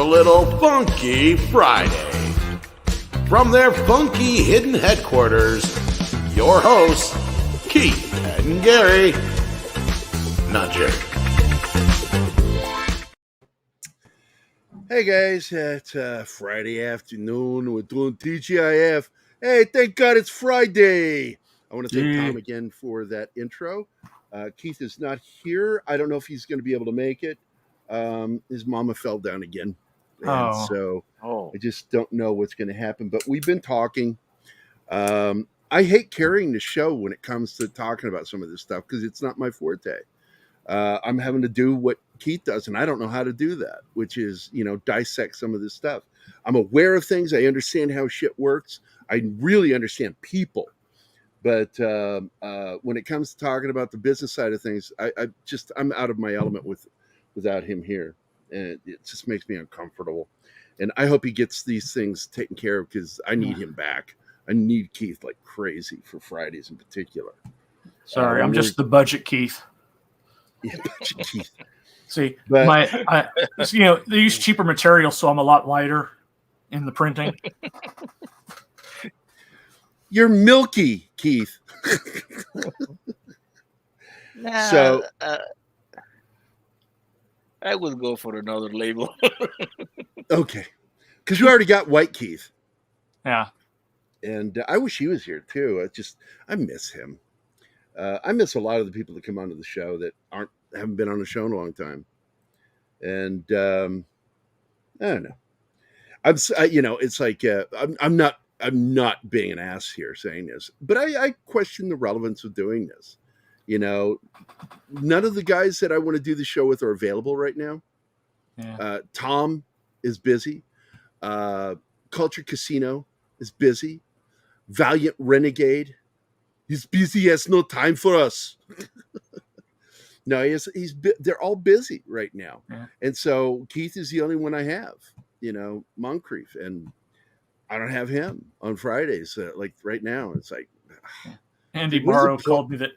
little funky Friday. From their funky hidden headquarters, your hosts, Keith and Gary. Not Jerry. Hey guys, it's Friday afternoon. We're doing TGIF. Hey, thank God it's Friday. I want to thank Tom again for that intro. Keith is not here. I don't know if he's going to be able to make it. His mama fell down again. And so I just don't know what's going to happen. But we've been talking. I hate carrying the show when it comes to talking about some of this stuff because it's not my forte. I'm having to do what Keith does, and I don't know how to do that, which is, dissect some of this stuff. I'm aware of things. I understand how shit works. I really understand people. But when it comes to talking about the business side of things, I'm out of my element without him here. And it just makes me uncomfortable. And I hope he gets these things taken care of because I need him back. I need Keith like crazy for Fridays in particular. Sorry, I'm just the budget Keith. Yeah, budget Keith. See, they use cheaper materials, so I'm a lot lighter in the printing. You're milky, Keith. So I would go for another label. Okay, because you already got White Keith. Yeah, and I wish he was here too. I miss him. I miss a lot of the people that come onto the show that haven't been on the show in a long time. And I don't know. It's like I'm not being an ass here saying this, but I question the relevance of doing this. None of the guys that I want to do the show with are available right now. Yeah. Tom is busy. Culture Casino is busy. Valiant Renegade, he's busy. He has no time for us. No, they're all busy right now. Yeah. And so Keith is the only one I have, Moncrief, and I don't have him on Fridays. Like right now, it's like Andy Morrow called me the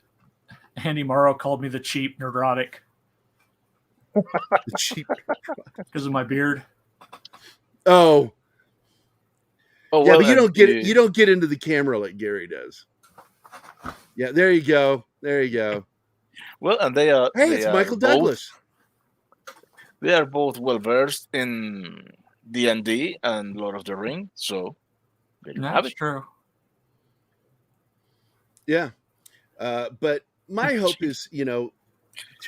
cheap neurotic. The cheap because of my beard. Oh, well, yeah, but you don't get it. You don't get into the camera like Gary does. Yeah, there you go. Well, and they are. Hey, it's Michael Douglas. They are both well versed in D&D and Lord of the Rings, so that's true. Yeah, but my hope is, to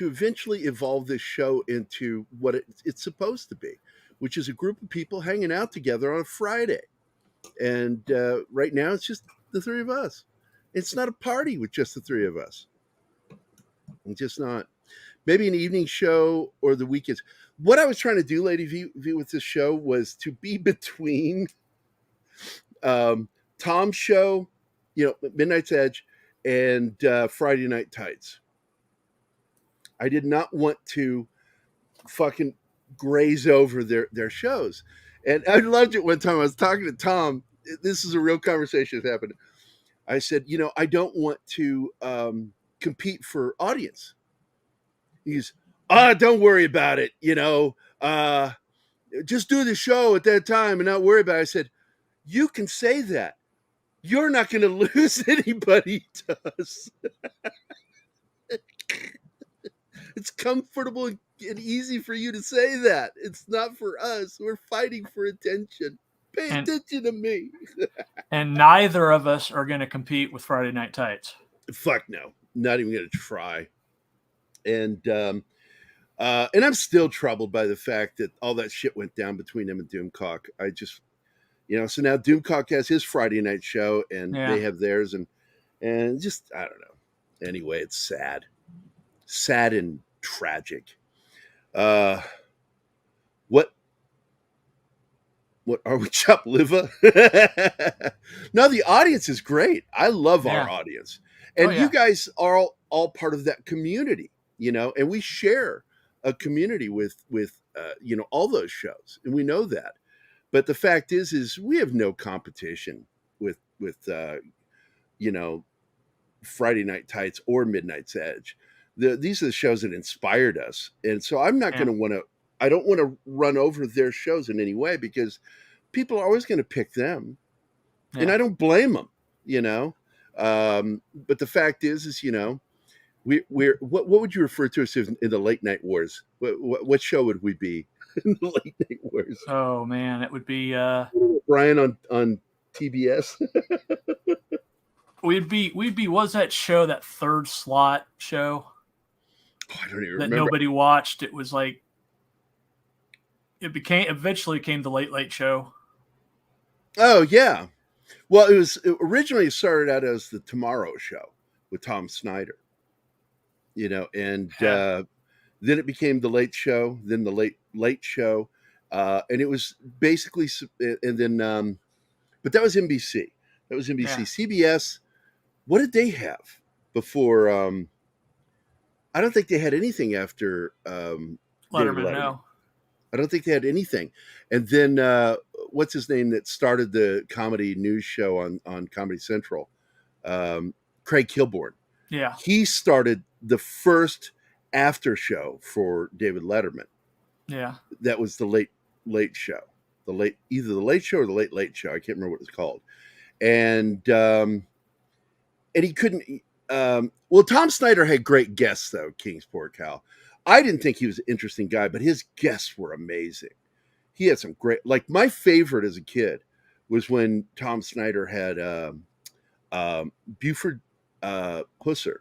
eventually evolve this show into what it's supposed to be, which is a group of people hanging out together on a Friday. And right now, it's just the three of us. It's not a party with just the three of us. It's just not. Maybe an evening show or the weekends. What I was trying to do, Lady V, with this show was to be between Tom's show, Midnight's Edge, and Friday Night Tights. I did not want to fucking graze over their shows. And I loved it one time. I was talking to Tom. This is a real conversation that happened. I said, I don't want to compete for audience. He's, don't worry about it. Just do the show at that time and not worry about it. I said, you can say that. You're not going to lose anybody to us. It's comfortable and easy for you to say that. It's not for us. We're fighting for attention. Pay attention to me. And neither of us are going to compete with Friday Night Tights. Fuck no. Not even going to try. And I'm still troubled by the fact that all that shit went down between them and Doomcock. I just, so now Doomcock has his Friday night show and they have theirs. And just, I don't know. Anyway, it's sad. Sad and tragic. What are we, Chop Liva? No, the audience is great. I love our audience. And you guys are all part of that community, and we share a community with all those shows. And we know that. But the fact is we have no competition with Friday Night Tights or Midnight's Edge. These are the shows that inspired us. And so I'm not going to want to, I don't want to run over their shows in any way because people are always going to pick them, and I don't blame them, you know. But the fact is, you know, we're what would you refer to us in the late night wars? What show would we be in the late night wars? Oh man, it would be Brian on TBS. we'd be was that show, that third slot show I don't even that remember. nobody watched? It was like eventually came the Late Late Show. Oh yeah, well it originally started out as the Tomorrow Show with Tom Snyder, you know, and then it became the Late Show, then the Late Show, and it was basically, and then but that was NBC. That was NBC. Yeah. CBS. What did they have before? I don't think they had anything after Letterman. No. I don't think they had anything. And then what's his name that started the comedy news show on Comedy Central? Craig Kilborn. Yeah. He started the first after show for David Letterman. Yeah. That was the Late Show. Either the Late Show or the Late Show. I can't remember what it's called. And he couldn't. Well, Tom Snyder had great guests though. Kingsport Cal. I didn't think he was an interesting guy, but his guests were amazing. He had some great. Like my favorite as a kid was when Tom Snyder had Buford Pusser.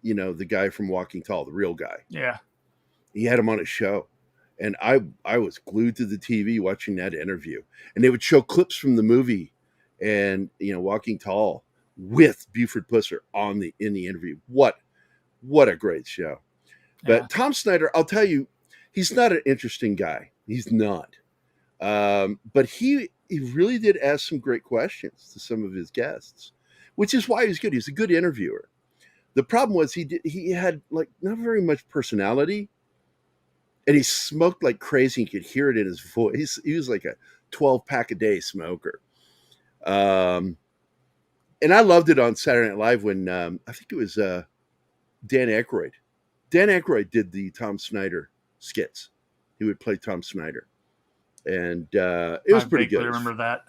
You know, the guy from Walking Tall, the real guy. Yeah. He had him on his show. And I was glued to the TV watching that interview. And they would show clips from the movie and, you know, Walking Tall with Buford Pusser in the interview. What a great show. But Tom Snyder, I'll tell you, he's not an interesting guy. He's not. But he really did ask some great questions to some of his guests, which is why he's good. He's a good interviewer. The problem was he had like not very much personality. And he smoked like crazy. You could hear it in his voice. He was like a 12-pack a day smoker. And I loved it on Saturday Night Live when I think it was Dan Aykroyd. Dan Aykroyd did the Tom Snyder skits. He would play Tom Snyder. And it was pretty good. I remember that.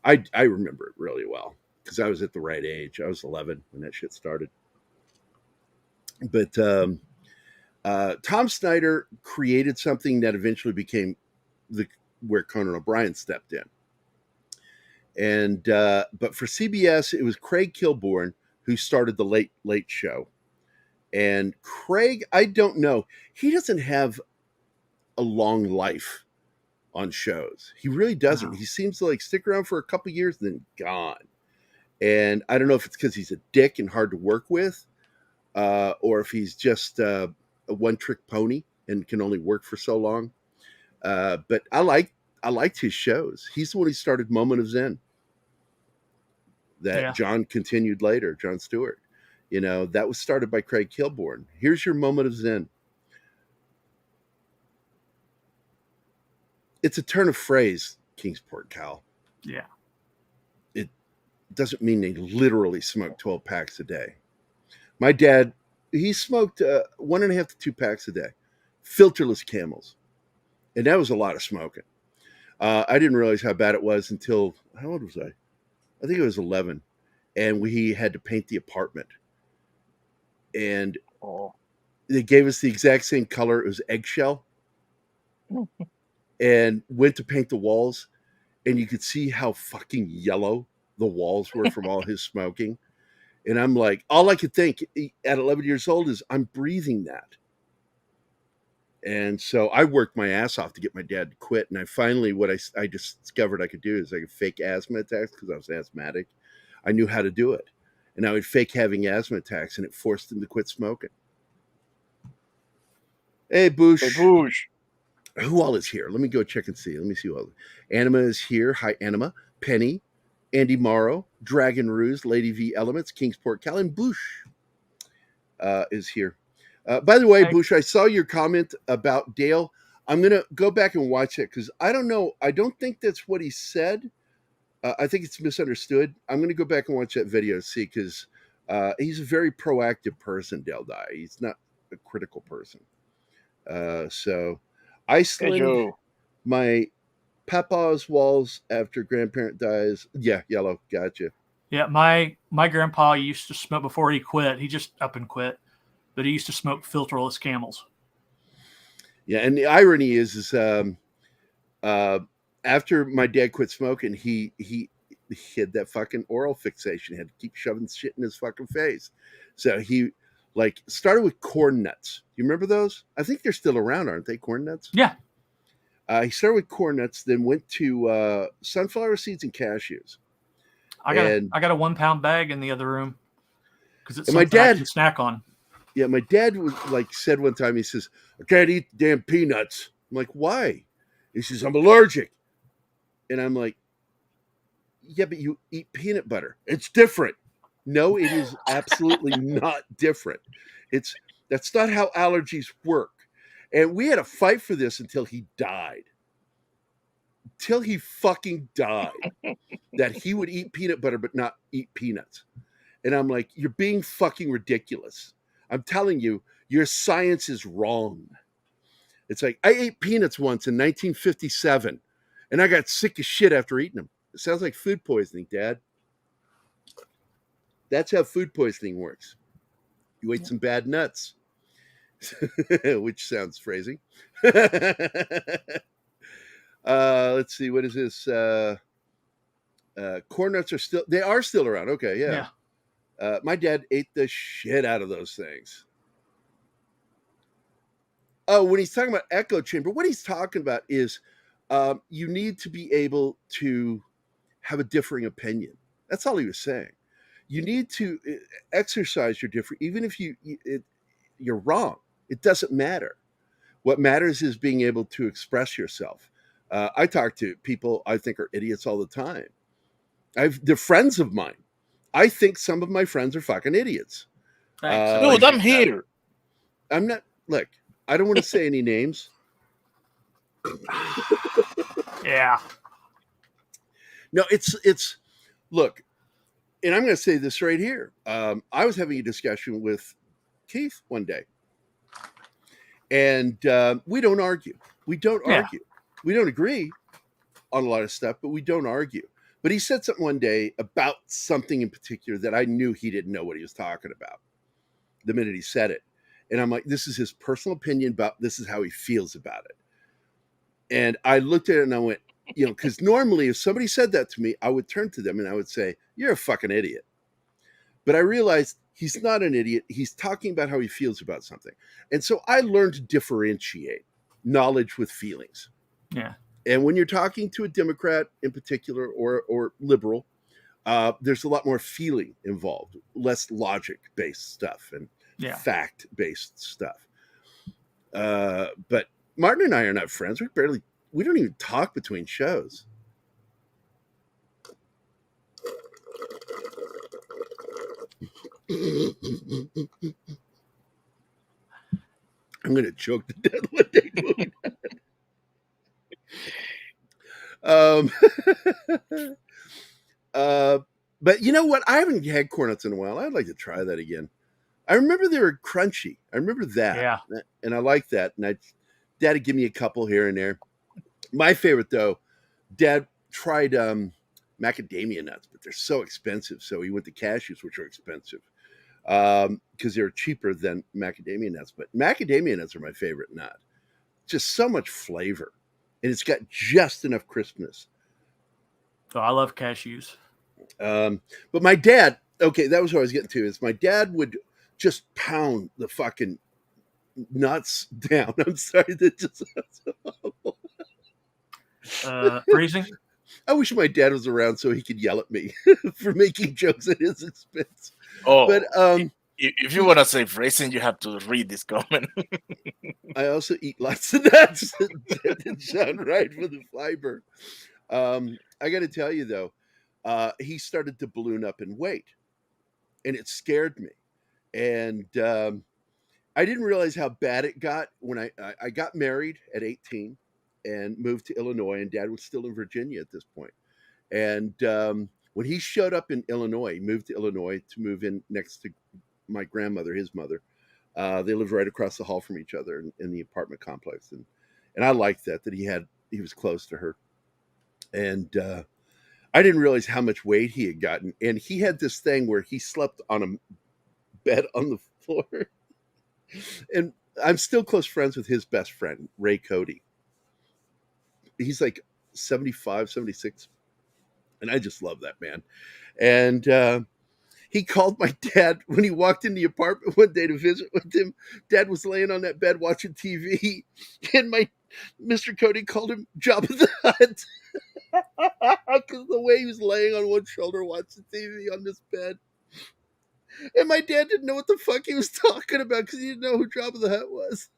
I remember it really well because I was at the right age. I was 11 when that shit started. But Tom Snyder created something that eventually became where Conan O'Brien stepped in. And but for CBS, it was Craig Kilborn who started the Late Late Show. And Craig, I don't know, he doesn't have a long life on shows. He really doesn't. He seems to like stick around for a couple years and then gone. And I don't know if it's because he's a dick and hard to work with, or if he's just a one-trick pony and can only work for so long. But I liked his shows. He's the one who started Moment of Zen. That John continued later, John Stewart. You know, that was started by Craig Kilborn. Here's your Moment of Zen. It's a turn of phrase, Kingsport Cal. Yeah. It doesn't mean they literally smoke 12 packs a day. My dad, he smoked 1.5 to 2 packs a day, filterless Camels. And that was a lot of smoking. I didn't realize how bad it was until, how old was I? I think it was 11. And we had to paint the apartment. And they gave us the exact same color. It was eggshell. And went to paint the walls. And you could see how fucking yellow the walls were from all his smoking. And I'm like, all I could think at 11 years old is I'm breathing that. And so I worked my ass off to get my dad to quit. And I finally, what I discovered I could do is I could fake asthma attacks because I was asthmatic. I knew how to do it. And I would fake having asthma attacks, and it forced him to quit smoking. Hey, Boosh. Hey, Boosh. Who all is here? Let me go check and see. Let me see who all. Anima is here. Hi, Anima. Penny. Andy Morrow. Dragon Ruse. Lady V Elements. Kingsport Cal. And Boosh is here. By the way, Boosh, I saw your comment about Dale. I'm going to go back and watch it because I don't know. I don't think that's what he said. I think it's misunderstood. I'm going to go back and watch that video to see because he's a very proactive person, Dale Dye. He's not a critical person. So Iceland, my papa's walls after grandparent dies. Yeah, yellow. Gotcha. Yeah, my grandpa used to smoke before he quit. He just up and quit, but he used to smoke filterless Camels. Yeah, and the irony is after my dad quit smoking, he had that fucking oral fixation. He had to keep shoving shit in his fucking face. So he like started with corn nuts. You remember those? I think they're still around, aren't they? Corn nuts? Yeah. He started with corn nuts, then went to sunflower seeds and cashews. I got a 1 pound bag in the other room because it's my something I dad can snack on. Yeah, my dad was like said one time. He says, "I can't eat the damn peanuts." I'm like, "Why?" He says, "I'm allergic," and I'm like, "Yeah, but you eat peanut butter. It's different." No, it is absolutely not different. That's not how allergies work. And we had a fight for this until he died. Till he fucking died. That he would eat peanut butter but not eat peanuts. And I'm like, you're being fucking ridiculous. I'm telling you, your science is wrong. It's like, I ate peanuts once in 1957 and I got sick as shit after eating them. It sounds like food poisoning, Dad. That's how food poisoning works. You ate some bad nuts, which sounds phrasing. Let's see, what is this? Corn nuts are still around. Okay, yeah. My dad ate the shit out of those things. Oh, when he's talking about echo chamber, what he's talking about is you need to be able to have a differing opinion. That's all he was saying. You need to exercise your different, even if you're wrong. It doesn't matter. What matters is being able to express yourself. I talk to people I think are idiots all the time. They're friends of mine. I think some of my friends are fucking idiots. Dude, I'm here. I'm not. Look, I don't want to say any names. Yeah. No, it's. Look, and I'm going to say this right here. I was having a discussion with Keith one day, and we don't argue. We don't argue. We don't agree on a lot of stuff, but we don't argue. But he said something one day about something in particular that I knew he didn't know what he was talking about the minute he said it. And I'm like, this is his personal opinion about this is how he feels about it. And I looked at it and I went, because normally if somebody said that to me, I would turn to them and I would say, you're a fucking idiot. But I realized he's not an idiot. He's talking about how he feels about something. And so I learned to differentiate knowledge with feelings. Yeah. And when you're talking to a Democrat in particular or liberal, there's a lot more feeling involved, less logic-based stuff and fact-based stuff. But Martin and I are not friends. We don't even talk between shows. I'm going to choke to death one day doing that. But you know what? I haven't had corn nuts in a while. I'd like to try that again. I remember they were crunchy. I remember that. Yeah. And I like that. And Dad would give me a couple here and there. My favorite, though, Dad tried macadamia nuts, but they're so expensive. So he went to cashews, which are expensive because they're cheaper than macadamia nuts. But macadamia nuts are my favorite nut. Just so much flavor. And it's got just enough crispness. So I love cashews. But my dad, okay, that was what I was getting to, is my dad would just pound the fucking nuts down. I'm sorry, that just freezing. I wish my dad was around so he could yell at me for making jokes at his expense. Oh, but if you want to say phrasing, you have to read this comment. I also eat lots of nuts. That didn't sound right for the fiber. I got to tell you though, he started to balloon up in weight, and it scared me. And I didn't realize how bad it got when I got married at 18 and moved to Illinois, and Dad was still in Virginia at this point. And when he showed up in Illinois, he moved to Illinois to move in next to my grandmother, his mother. They lived right across the hall from each other in the apartment complex. and I liked that he was close to her. And I didn't realize how much weight he had gotten. And he had this thing where he slept on a bed on the floor. And I'm still close friends with his best friend, Ray Cody. He's like 75, 76. And I just love that man. And he called my dad when he walked in the apartment one day to visit with him. Dad was laying on that bed watching TV. And my Mr. Cody called him Jabba the Hutt. Because the way he was laying on one shoulder watching TV on this bed. And my dad didn't know what the fuck he was talking about because he didn't know who Jabba the Hutt was.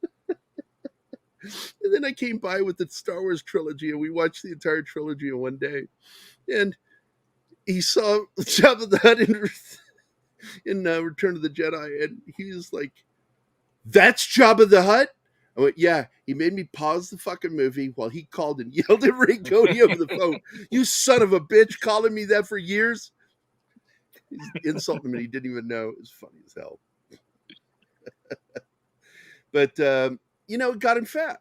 And then I came by with the Star Wars trilogy, and we watched the entire trilogy in one day. And he saw Jabba the Hutt in Return of the Jedi, and he was like, "That's Jabba the Hutt?" I went, "Yeah." He made me pause the fucking movie while he called and yelled at Ray Cody over the phone. "You son of a bitch, calling me that for years." He's insulting him and he didn't even know. It was funny as hell. But it got him fat.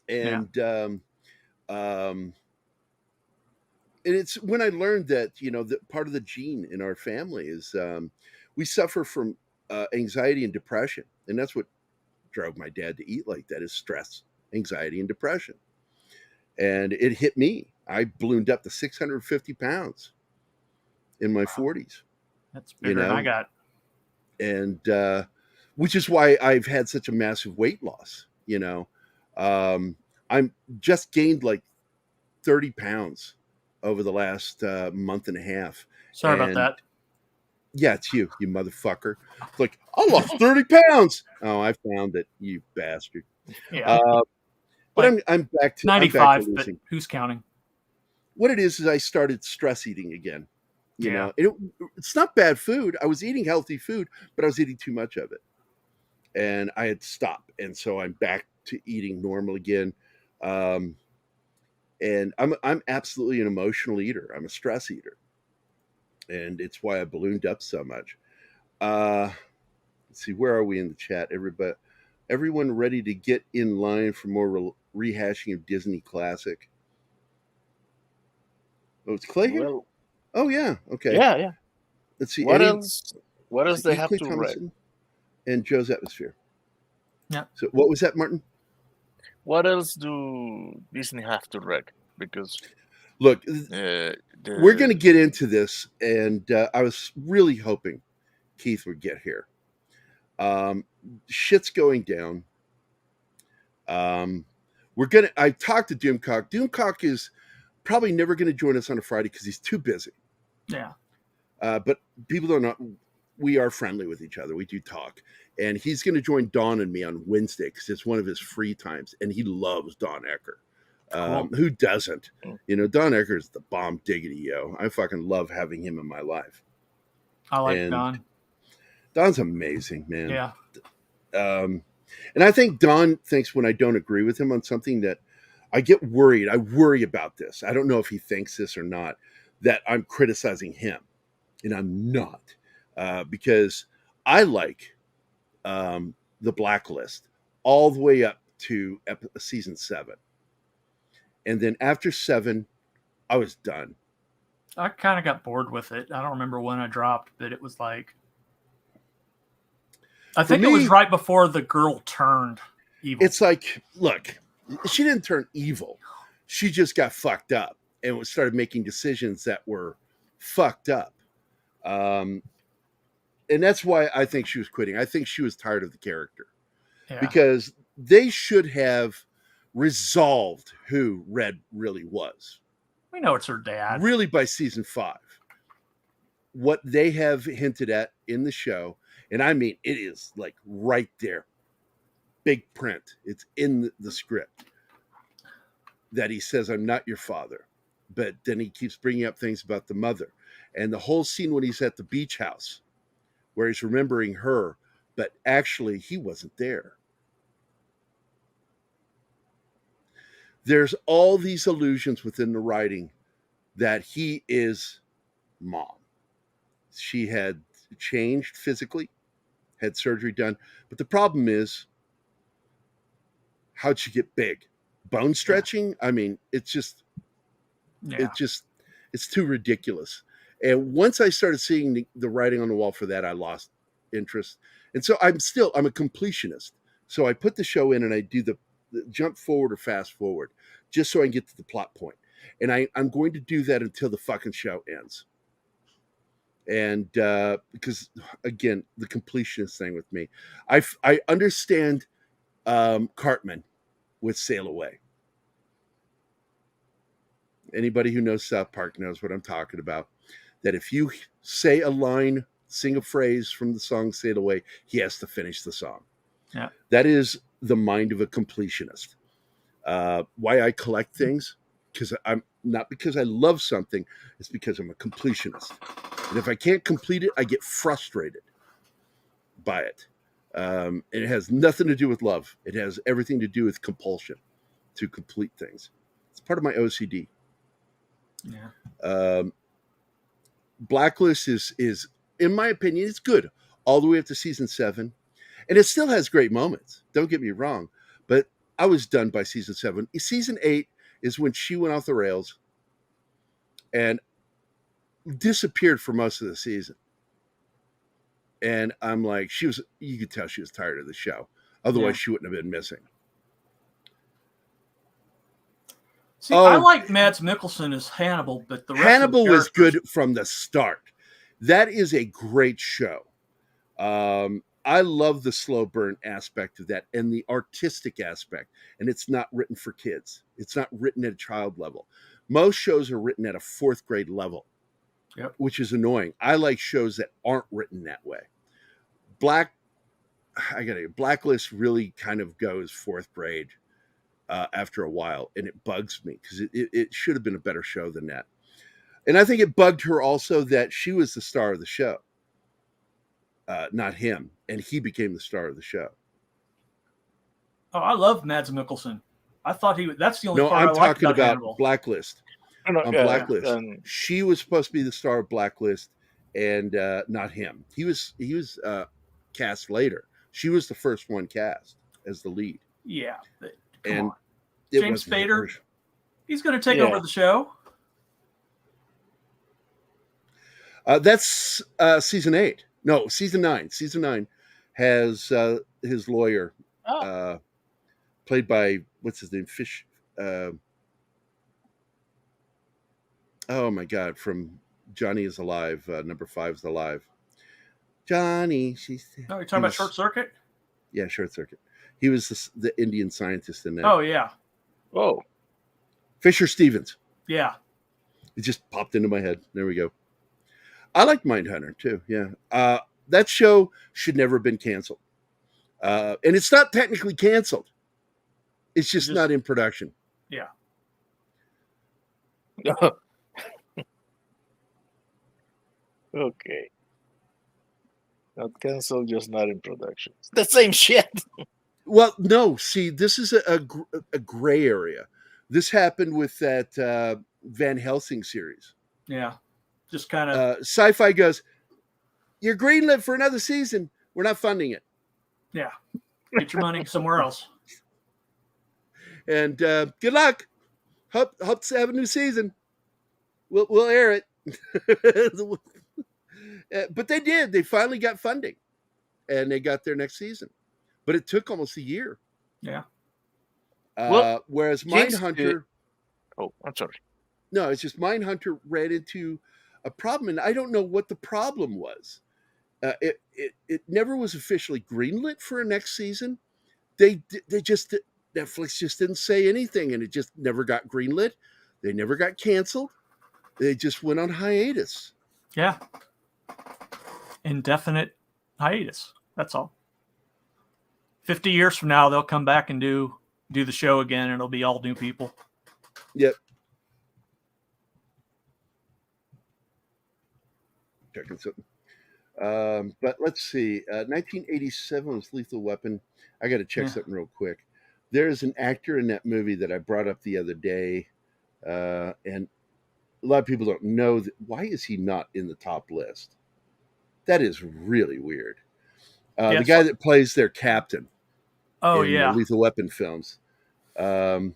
And and it's when I learned that, that part of the gene in our family is we suffer from anxiety and depression. And that's what drove my dad to eat like that, is stress, anxiety, and depression. And it hit me. I ballooned up to 650 pounds in my 40s. That's bigger than I got. And which is why I've had such a massive weight loss. I'm just gained like 30 pounds over the last month and a half. Sorry about that. Yeah, it's you motherfucker. It's like, I lost 30 pounds. Oh, I found it, you bastard. Yeah. But I'm back to 95, but who's counting? What it is I started stress eating again. It's not bad food. I was eating healthy food, but I was eating too much of it. And I had stopped. And so I'm back to eating normal again. And I'm absolutely an emotional eater. I'm a stress eater. And it's why I ballooned up so much. Let's see, where are we in the chat? Everyone ready to get in line for more rehashing of Disney classic? Oh, it's Clay here? Well, oh, yeah. Okay. Yeah. Let's see. What else they have Clay to Thompson read? and Joe's Atmosphere. Yeah. So what was that, Martin? What else do Disney have to read? Because look, we're going to get into this, and I was really hoping Keith would get here. Shit's going down. I talked to Doomcock. Doomcock is probably never going to join us on a Friday because he's too busy. Yeah. But people don't know, we are friendly with each other. We do talk. And he's going to join Don and me on Wednesday because it's one of his free times. And he loves Don Ecker. Cool. Who doesn't? Don Ecker's the bomb diggity, yo. I fucking love having him in my life. I like Don. Don's amazing, man. Yeah. And I think Don thinks when I don't agree with him on something that I get worried. I worry about this. I don't know if he thinks this or not, that I'm criticizing him. And I'm not. Because I like The Blacklist all the way up to season 7. And then after 7, I was done. I kind of got bored with it. I don't remember when I dropped, but it was like, I think it was right before the girl turned evil. It's like, look, she didn't turn evil. She just got fucked up and started making decisions that were fucked up. And that's why I think she was quitting. I think she was tired of the character. Yeah. Because they should have resolved who Red really was. We know it's her dad. Really by season 5. What they have hinted at in the show, and I mean, it is like right there. Big print. It's in the script. That he says, I'm not your father. But then he keeps bringing up things about the mother. And the whole scene when he's at the beach house, where he's remembering her, but actually he wasn't there. There's all these allusions within the writing that he is mom. She had changed physically, had surgery done. But the problem is, how'd she get big? Bone stretching? I mean, it's just it's too ridiculous. And once I started seeing the writing on the wall for that, I lost interest. And so I'm a completionist. So I put the show in and I do the jump forward or fast forward just so I can get to the plot point. And I'm going to do that until the fucking show ends. And because, again, the completionist thing with me, I understand Cartman with Sail Away. Anybody who knows South Park knows what I'm talking about. That if you say a line, sing a phrase from the song Sail Away, he has to finish the song. Yeah. That is the mind of a completionist. Why I collect things? Because I'm not because I love something, it's because I'm a completionist. And if I can't complete it, I get frustrated by it. And it has nothing to do with love. It has everything to do with compulsion to complete things. It's part of my OCD. Yeah. Blacklist is, in my opinion, it's good all the way up to season 7. And it still has great moments. Don't get me wrong. But I was done by season 7. Season 8 is when she went off the rails and disappeared for most of the season. And I'm like, you could tell she was tired of the show. Otherwise, she wouldn't have been missing. See, I like Mads Mikkelsen as Hannibal, but the rest Hannibal of the was good from the start. That is a great show. I love the slow burn aspect of that and the artistic aspect. And it's not written for kids. It's not written at a child level. Most shows are written at a 4th grade level, which is annoying. I like shows that aren't written that way. Blacklist really kind of goes 4th grade after a while, and it bugs me because it should have been a better show than that. And I think it bugged her also that she was the star of the show, not him, and he became the star of the show. Oh, I love Mads Mikkelsen. I thought that's the only part I'm I liked talking about Hannibal. Blacklist. Blacklist. She was supposed to be the star of Blacklist, and not him. He was cast later. She was the first one cast as the lead. Yeah. Come on. James Spader, he's going to take over the show. That's season 8. No, season 9. Season 9 has his lawyer, played by, what's his name? Fish. Oh my God! From Johnny is Alive, number 5 is Alive. Johnny, you're talking about Short Circuit? Yeah, Short Circuit. He was the Indian scientist in that. Oh yeah. Oh. Fisher Stevens. Yeah. It just popped into my head. There we go. I like Mindhunter too. Yeah. That show should never have been canceled. And it's not technically canceled. It's just not in production. Yeah. Okay. Not canceled, just not in production. It's the same shit. Well, no. See, this is a gray area. This happened with that Van Helsing series. Yeah. Just kind of. Sci-Fi goes, you're greenlit for another season. We're not funding it. Yeah. Get your money somewhere else. And good luck. Hope to have a new season. We'll air it. But they did. They finally got funding, and they got their next season. But it took almost a year. Yeah. Whereas Mindhunter. I'm sorry. No, it's just Mindhunter ran into a problem, and I don't know what the problem was. It never was officially greenlit for a next season. Netflix just didn't say anything, and it just never got greenlit. They never got canceled. They just went on hiatus. Yeah. Indefinite hiatus. That's all. 50 years from now, they'll come back and do the show again, and it'll be all new people. Yep. Checking something. But let's see. 1987 was Lethal Weapon. I got to check something real quick. There's an actor in that movie that I brought up the other day, and a lot of people don't know that. Why is he not in the top list? That is really weird. The guy that plays their captain. Oh, in the Lethal Weapon films. I'm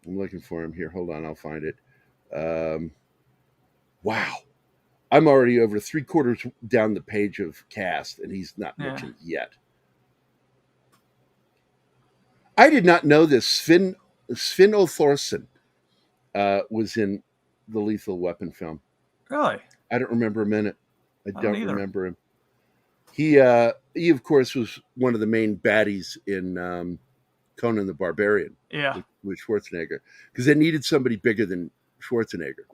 looking for him here. Hold on, I'll find it. Wow. I'm already over 3/4 down the page of cast, and he's not Yeah. mentioned yet. I did not know this. Sven Thorson was in the Lethal Weapon film. Really? I don't remember him in it. I don't either. remember him. He of course was one of the main baddies in Conan the Barbarian. Yeah. With Schwarzenegger, because they needed somebody bigger than Schwarzenegger.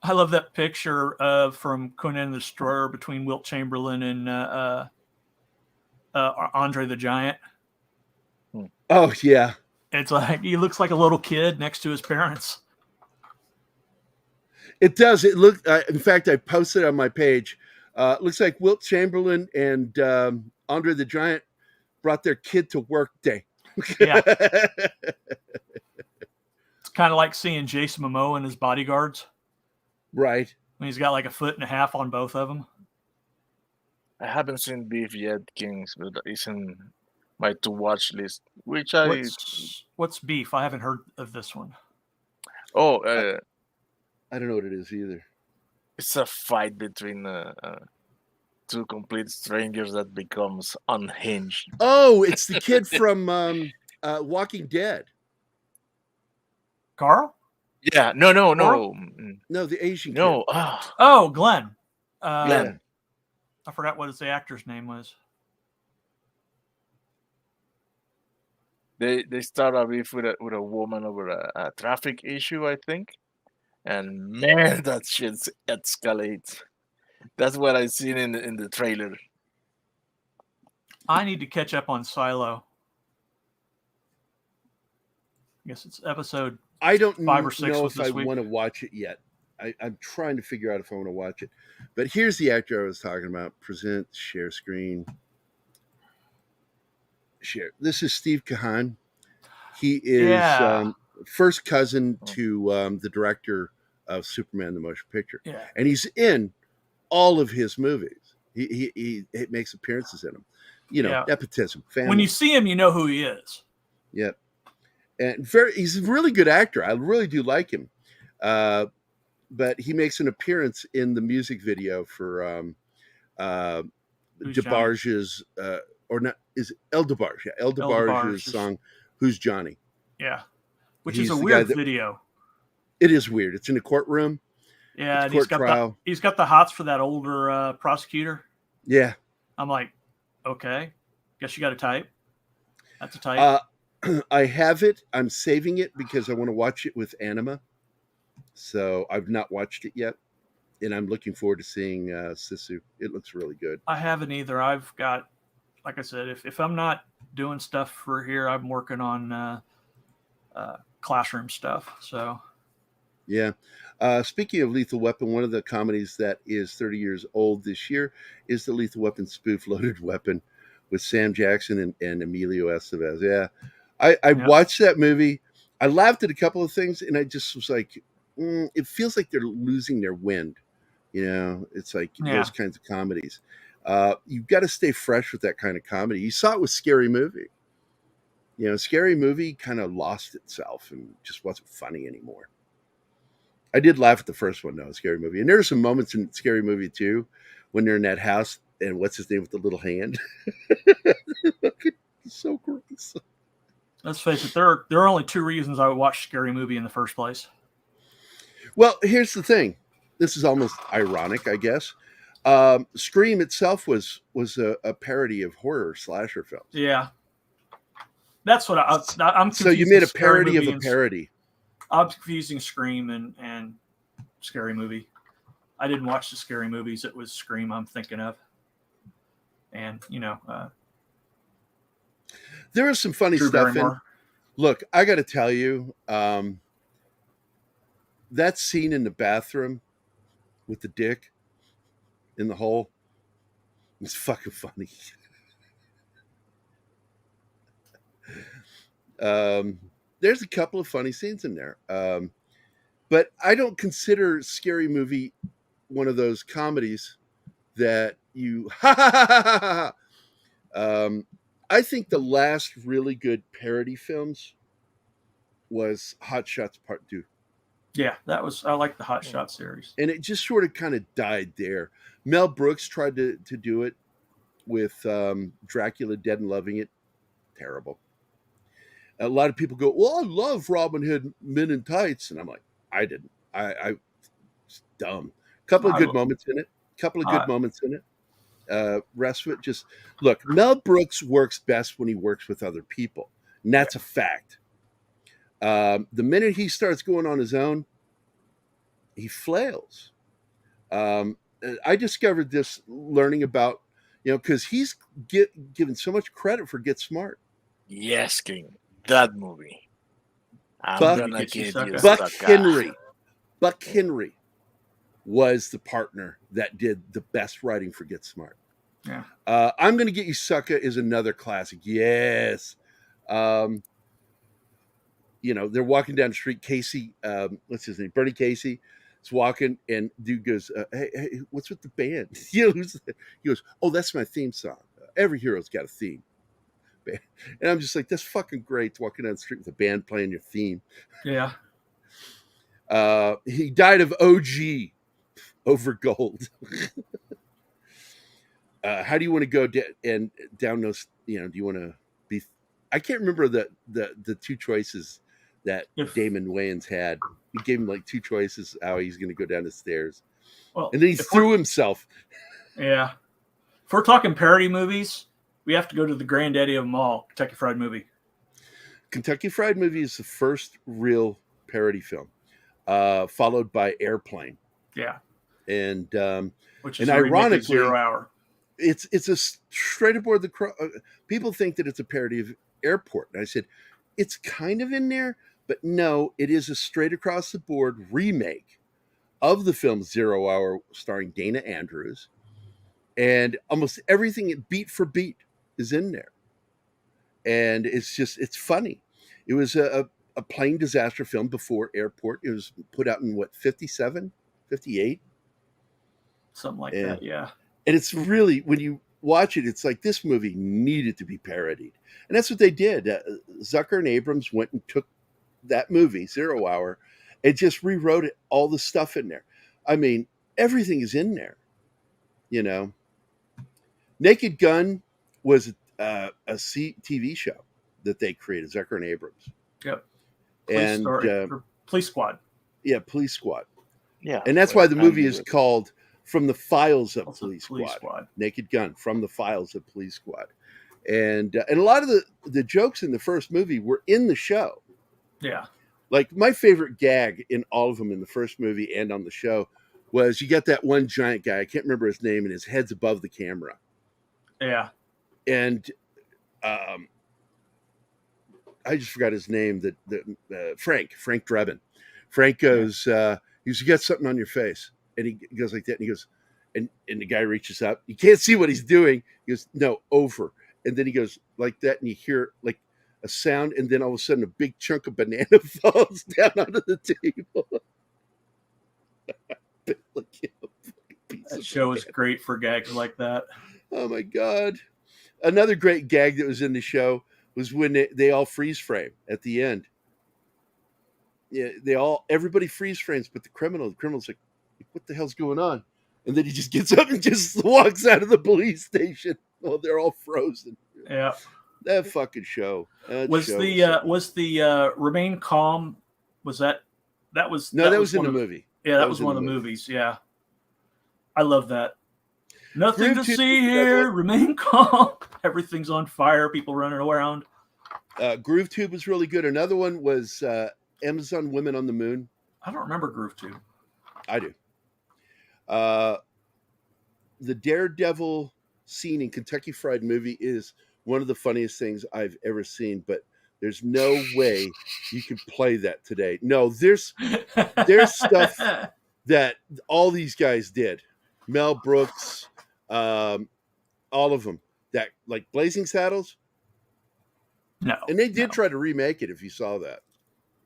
I love that picture from Conan the Destroyer between Wilt Chamberlain and Andre the Giant. Oh yeah, it's like he looks like a little kid next to his parents. It does. It look. In fact, I posted on my page. It looks like Wilt Chamberlain and Andre the Giant brought their kid to work day. Yeah. It's kind of like seeing Jason Momoa and his bodyguards. Right. When he's got like 1.5 feet on both of them. I haven't seen Beef yet, Kings, but it's in my to-watch list. Which What's Beef? I haven't heard of this one. Oh, I don't know what it is either. It's a fight between two complete strangers that becomes unhinged. Oh, it's the kid from Walking Dead. Carl? Yeah. No. No, the Asian No. kid. Oh, Glenn. Glenn. I forgot what the actor's name was. They start a beef with a woman over a traffic issue, I think. And man, that shit escalates. That's what I seen in the trailer. I need to catch up on Silo. I guess it's episode I don't 5 or 6 know with if I this week. want to watch it yet. I'm trying to figure out if I want to watch it. But here's the actor I was talking about. Present, share screen. Share. This is Steve Kahan. He is first cousin to the director of Superman the Motion Picture. Yeah. And he's in all of his movies. He makes appearances in them. You know, nepotism, family. When you see him, you know who he is. Yep. And he's a really good actor. I really do like him. But he makes an appearance in the music video for DeBarge's or not, is it El DeBarge? Yeah, El DeBarge's song "Who's Johnny?" Yeah, which is a weird video. It is weird. It's in a courtroom. Yeah, and he's got the hots for that older prosecutor. Yeah, I'm like, okay, guess you got a type. That's a type. I have it. I'm saving it because I want to watch it with Anima. So I've not watched it yet, and I'm looking forward to seeing Sisu. It looks really good. I haven't either. I've got, like I said, if I'm not doing stuff for here, I'm working on classroom stuff. So, yeah. Speaking of Lethal Weapon, one of the comedies that is 30 years old this year is the Lethal Weapon spoof Loaded Weapon with Sam Jackson and Emilio Estevez. Yeah. I watched that movie. I laughed at a couple of things, and I just was like, it feels like they're losing their wind. You know, it's like those kinds of comedies. You've got to stay fresh with that kind of comedy. You saw it with Scary Movie. You know, Scary Movie kind of lost itself and just wasn't funny anymore. I did laugh at the first one, though, Scary Movie. And there are some moments in Scary Movie, too, when they're in that house and what's his name with the little hand. It's so gross. Let's face it, there are only 2 reasons I would watch Scary Movie in the first place. Well, here's the thing. This is almost ironic, I guess. Scream itself was a parody of horror slasher films. Yeah. That's what I'm confusing. So you made a parody of a parody. I'm confusing Scream and Scary Movie. I didn't watch the Scary Movies. It was Scream I'm thinking of. And, there is some funny stuff in. Look, I got to tell you, that scene in the bathroom with the dick in the hole was fucking funny. There's a couple of funny scenes in there. But I don't consider Scary Movie one of those comedies that you I think the last really good parody films was Hot Shots Part 2. Yeah, I like the Hot Shot series. And it just sort of kind of died there. Mel Brooks tried to do it with Dracula Dead and Loving It. Terrible. A lot of people go, well, I love Robin Hood Men in Tights. And I'm like, I didn't. I it's dumb. Couple of good moments in it. Rest of it, just look, Mel Brooks works best when he works with other people. And that's a fact. The minute he starts going on his own, he flails. I discovered this learning about, because he's given so much credit for Get Smart. Yes, King. That movie. I'm gonna get you Buck Henry was the partner that did the best writing for Get Smart. Yeah. I'm Gonna Get You Sucker is another classic. Yes. They're walking down the street. Casey, what's his name? Bernie Casey is walking, and dude goes, hey, what's with the band? He goes, oh, that's my theme song. Every hero's got a theme. And I'm just like, that's fucking great, walking down the street with a band playing your theme. Yeah. He died of OG over gold. How do you want to go down those? Do you want to be? I can't remember the two choices that Damon Wayans had. He gave him like two choices how he's going to go down the stairs. Well, and then he threw himself. Yeah. If we're talking parody movies, we have to go to the granddaddy of them all, Kentucky Fried Movie. Kentucky Fried Movie is the first real parody film, followed by Airplane. Yeah. And which is ironically, Zero Hour. It's a straight aboard the people think that it's a parody of Airport. And I said, it's kind of in there, but no, it is a straight across the board remake of the film 0 Hour starring Dana Andrews. And almost everything beat for beat is in there. And it's funny. It was a plane disaster film before Airport. It was put out in 57, 58? Something like that, yeah. And it's really, when you watch it, it's like this movie needed to be parodied. And that's what they did. Zucker and Abrams went and took that movie, 0 Hour, and just rewrote it, all the stuff in there. I mean, everything is in there. Naked Gun was a TV show that they created, Zucker and Abrams. Yep. Police Squad. Yeah, Police Squad. Yeah. And that's why the movie is called From the Files of Police Squad. Naked Gun, From the Files of Police Squad. And a lot of the jokes in the first movie were in the show. Yeah. Like my favorite gag in all of them in the first movie and on the show was you got that one giant guy, I can't remember his name, and his head's above the camera. Yeah. And I just forgot his name, Frank Drebin. Frank goes, you got something on your face. And he goes like that, and he goes, and the guy reaches up. You can't see what he's doing. He goes, no, over. And then he goes like that, and you hear like a sound, and then all of a sudden a big chunk of banana falls down onto the table. That show is great for gags like that. Oh my God. Another great gag that was in the show was when they all freeze frame at the end. Yeah, everybody freeze frames, but the criminal's like, what the hell's going on? And then he just gets up and just walks out of the police station while they're all frozen. Yeah. That fucking show. Was the Remain Calm, was that was... No, that was in the movie. Yeah, that was one of the movies, yeah. I love that. Nothing to see here, remain calm. Everything's on fire, people running around. Groove Tube was really good. Another one was Amazon Women on the Moon. I don't remember Groove Tube. I do. The Daredevil scene in Kentucky Fried Movie is one of the funniest things I've ever seen, but there's no way you can play that today. No, there's stuff that all these guys did. Mel Brooks, all of them, that like Blazing Saddles. No. And they did try to remake it, if you saw that.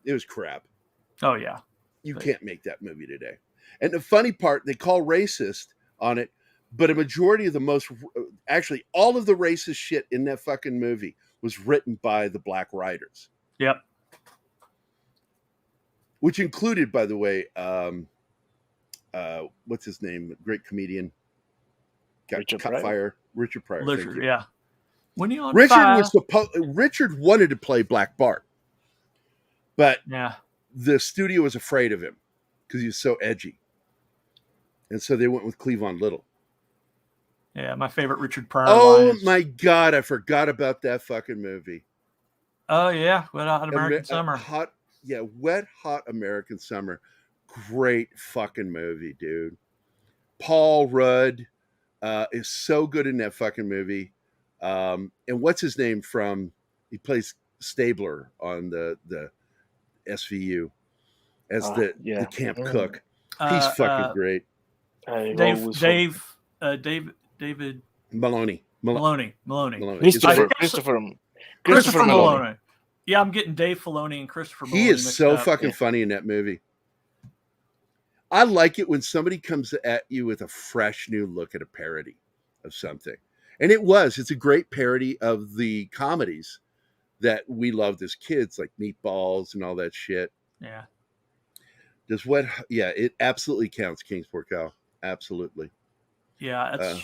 It was crap. Oh, yeah. You can't make that movie today. And the funny part, they call racist on it, But a majority of actually all of the racist shit in that fucking movie was written by the black writers. Yep. Which included, by the way, what's his name? Great comedian. Got Richard cut Pryor? fire. Richard Pryor. Thank Richard, you. yeah. When you on Richard fire. Richard wanted to play Black Bart, but Yeah. the studio was afraid of him because he was so edgy, and so they went with Cleavon Little. Yeah, my favorite Richard Pryor Oh line is, my god, I forgot about that fucking movie. oh yeah, Wet Hot American Summer. Wet Hot American Summer. Great fucking movie, dude. Paul Rudd is so good in that fucking movie. And what's his name he plays Stabler on the SVU as the camp cook. He's fucking great. David Maloney. Christopher Maloney. Yeah, I'm getting Dave Filoni and Christopher Maloney. He is mixed so up. fucking funny in that movie. I like it when somebody comes at you with a fresh new look at a parody of something. And it's a great parody of the comedies that we loved as kids, like Meatballs and all that shit. Yeah. It absolutely counts, Kingsport Cow. Absolutely. Yeah, it's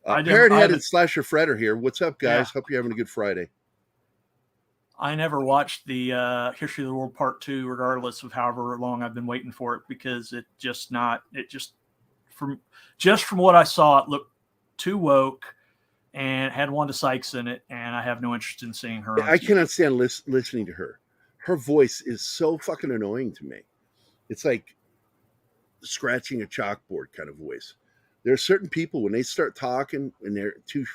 Parrothead and Slasher Fred are here. What's up, guys? Yeah. Hope you're having a good Friday. I never watched the History of the World Part 2, regardless of however long I've been waiting for it, because from what I saw, it looked too woke and had Wanda Sykes in it, and I have no interest in seeing her. I cannot stand listening to her. Her voice is so fucking annoying to me. It's like scratching a chalkboard kind of voice. There are certain people, when they start talking and they're too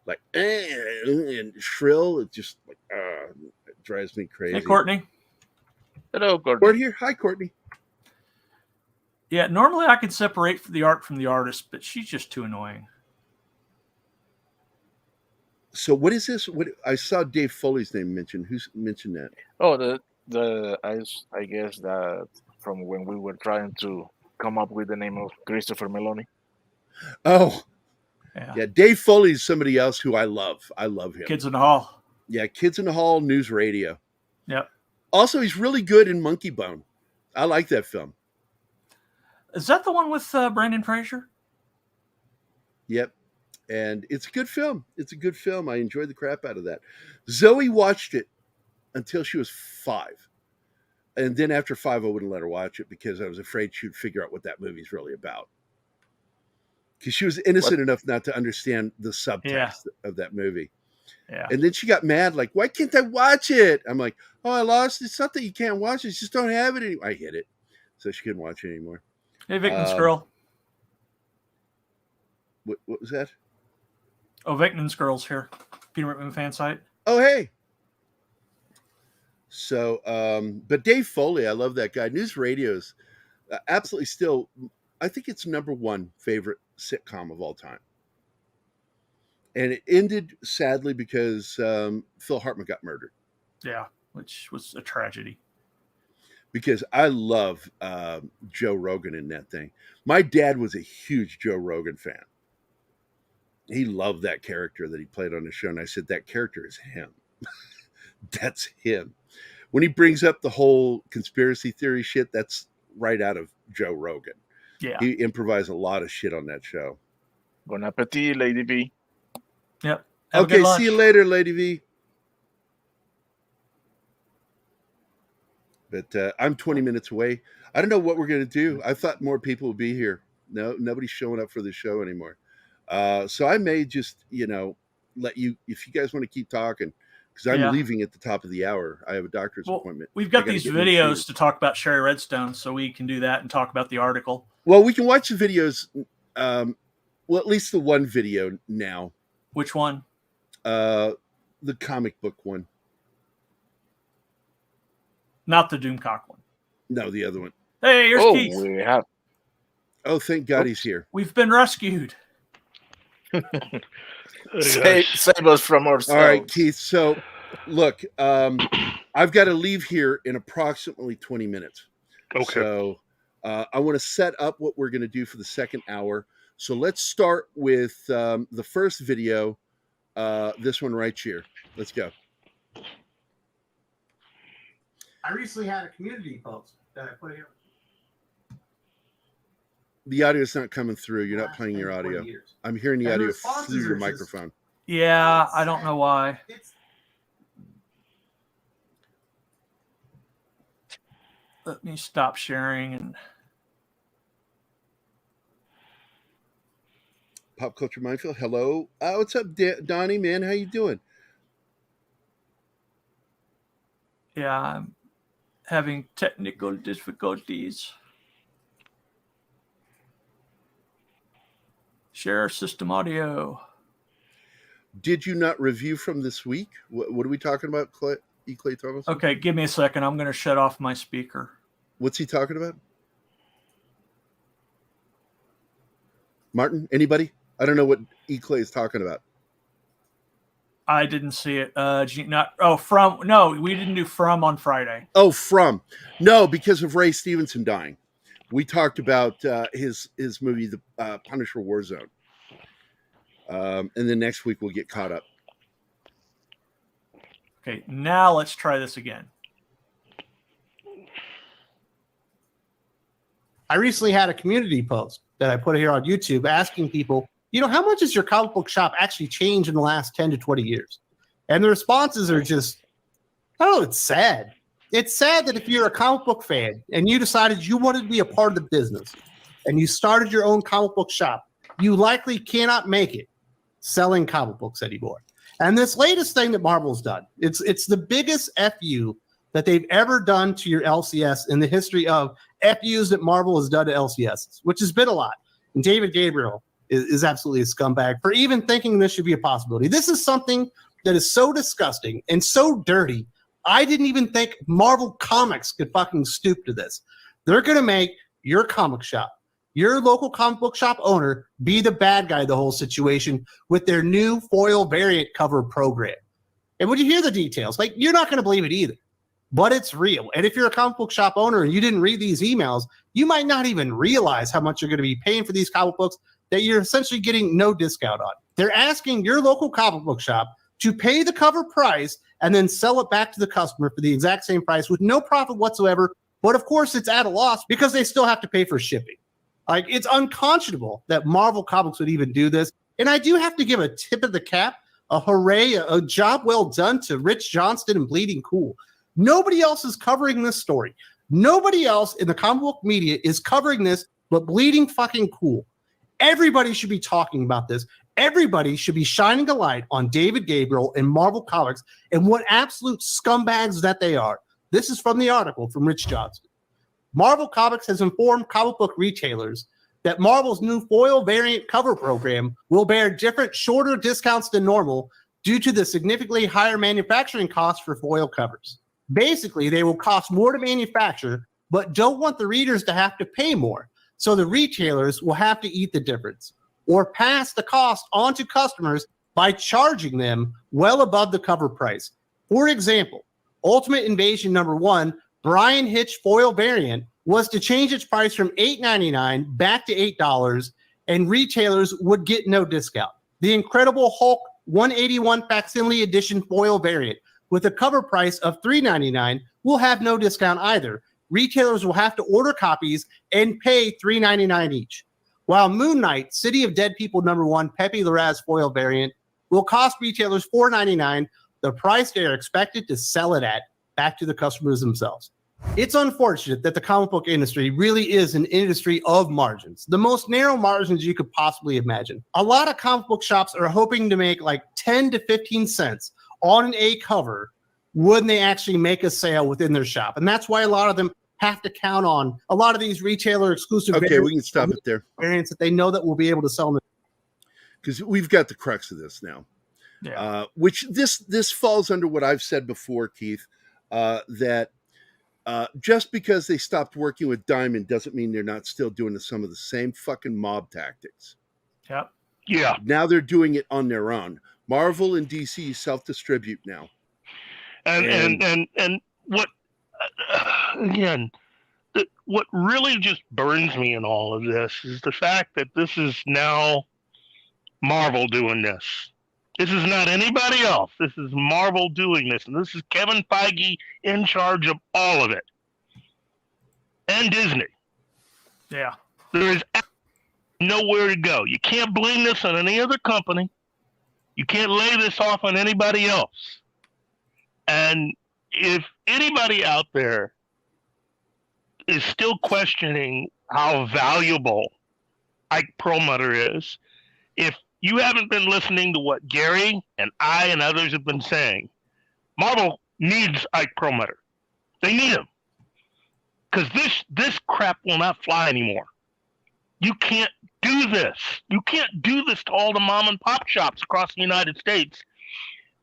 like and shrill, it just like it drives me crazy. Hey, Courtney. Hello, Courtney. We're here. Hi, Courtney. Yeah, normally I could separate the art from the artist, but she's just too annoying. So what is this? What I saw Dave Foley's name mentioned. Who's mentioned that? Oh, I guess that from when we were trying to come up with the name of Christopher Meloni. Oh, yeah. Dave Foley is somebody else who I love. I love him. Kids in the Hall. Yeah, Kids in the Hall, News Radio. Yep. Also, he's really good in Monkey Bone. I like that film. Is that the one with Brandon Fraser? Yep. And it's a good film. It's a good film. I enjoyed the crap out of that. Zoe watched it until she was 5. And then after 5, I wouldn't let her watch it because I was afraid she'd figure out what that movie's really about. Because she was innocent enough not to understand the subtext of that movie. Yeah. And then she got mad, like, why can't I watch it? I'm like, oh, I lost it. It's not that you can't watch it. You just don't have it anymore. I hit it. So she couldn't watch it anymore. Hey, Victon's Girl. What was that? Oh, Victon's Girl's here. Peter McMahon fan site. Oh, hey. So, but Dave Foley, I love that guy. News Radio's absolutely still, I think it's #1 favorite sitcom of all time. And it ended sadly because Phil Hartman got murdered. Yeah, which was a tragedy. Because I love Joe Rogan in that thing. My dad was a huge Joe Rogan fan. He loved that character that he played on the show. And I said, that character is him. That's him. When he brings up the whole conspiracy theory shit, that's right out of Joe Rogan. Yeah. He improvised a lot of shit on that show. Bon appetit, Lady V. Yep. Have Okay, see you later, Lady V. But I'm 20 minutes away. I don't know what we're going to do. I thought more people would be here. No, nobody's showing up for the show anymore. So I may just, let you, if you guys want to keep talking, because I'm leaving at the top of the hour. I have a doctor's appointment. We've got these videos to talk about Shari Redstone, so we can do that and talk about the article. Well, we can watch the videos. At least the one video now. Which one? The comic book one. Not the Doomcock one. No, the other one. Hey, here's Keith. We have. Oh, thank God he's here. We've been rescued. Save us from ourselves. All right, Keith. So, look, I've got to leave here in approximately 20 minutes. Okay. So, I want to set up what we're going to do for the second hour. So let's start with the first video. This one right here. Let's go. I recently had a community post that I put here. The audio's not coming through. You're not playing your audio. I'm hearing the audio through your microphone. Yeah, I don't know why. Let me stop sharing and Pop Culture Minefield. Hello. What's up, Donnie, man? How you doing? yeah, I'm having technical difficulties. Share system audio. Did you not review from this week? What are we talking about, Clay Thomas? Okay, give me a second. I'm going to shut off my speaker. What's he talking about? Martin, anybody? I don't know what Clay is talking about. I didn't see it. We didn't do From on Friday. Oh, From. No, because of Ray Stevenson dying. We talked about his movie, The Punisher Warzone. And then next week we'll get caught up. Okay, now let's try this again. I recently had a community post that I put here on YouTube asking people, how much has your comic book shop actually changed in the last 10 to 20 years? And the responses are just, it's sad. It's sad that if you're a comic book fan and you decided you wanted to be a part of the business and you started your own comic book shop, you likely cannot make it selling comic books anymore. And this latest thing that Marvel's done, it's the biggest FU that they've ever done to your LCS in the history of FUs that Marvel has done to LCS, which has been a lot. And David Gabriel is absolutely a scumbag for even thinking this should be a possibility. This is something that is so disgusting and so dirty. I didn't even think Marvel Comics could fucking stoop to this. They're going to make your comic shop, your local comic book shop owner, be the bad guy of the whole situation with their new foil variant cover program. And when you hear the details, you're not going to believe it either. But it's real. And if you're a comic book shop owner and you didn't read these emails, you might not even realize how much you're going to be paying for these comic books that you're essentially getting no discount on. They're asking your local comic book shop to pay the cover price and then sell it back to the customer for the exact same price with no profit whatsoever. But of course, it's at a loss because they still have to pay for shipping. It's unconscionable that Marvel Comics would even do this. And I do have to give a tip of the cap, a hooray, a job well done to Rich Johnston and Bleeding Cool. Nobody else is covering this story. Nobody else in the comic book media is covering this but Bleeding fucking Cool. Everybody should be talking about this. Everybody should be shining a light on David Gabriel and Marvel Comics and what absolute scumbags that they are. This is from the article from Rich Johnston. Marvel Comics has informed comic book retailers that Marvel's new foil variant cover program will bear different, shorter discounts than normal due to the significantly higher manufacturing costs for foil covers. Basically, they will cost more to manufacture, but don't want the readers to have to pay more. So the retailers will have to eat the difference or pass the cost on to customers by charging them well above the cover price. For example, Ultimate Invasion #1, Brian Hitch foil variant, was to change its price from $8.99 back to $8, and retailers would get no discount. The Incredible Hulk 181 Facsimile Edition foil variant with a cover price of $3.99 will have no discount either. Retailers will have to order copies and pay $3.99 each. While Moon Knight, City of Dead People #1, Pepe Larraz foil variant will cost retailers $4.99, the price they are expected to sell it at back to the customers themselves. It's unfortunate that the comic book industry really is an industry of margins, the most narrow margins you could possibly imagine. A lot of comic book shops are hoping to make 10 to 15 cents on a cover when they actually make a sale within their shop. And that's why a lot of them have to count on a lot of these retailer exclusive Okay, we can stop it there. Variants that they know that will be able to sell them. Because we've got the crux of this now. Yeah. Which this falls under what I've said before, Keith, that just because they stopped working with Diamond doesn't mean they're not still doing some of the same fucking mob tactics. Yep. Yeah. Now they're doing it on their own. Marvel and DC self-distribute now. And what again? what really just burns me in all of this is the fact that this is now Marvel doing this. This is not anybody else. This is Marvel doing this. And this is Kevin Feige in charge of all of it. And Disney. Yeah. There is nowhere to go. You can't blame this on any other company. You can't lay this off on anybody else. And if anybody out there is still questioning how valuable Ike Perlmutter is, if you haven't been listening to what Gary and I and others have been saying, Marvel needs Ike Perlmutter. They need him. Because this crap will not fly anymore. You can't do this. You can't do this to all the mom and pop shops across the United States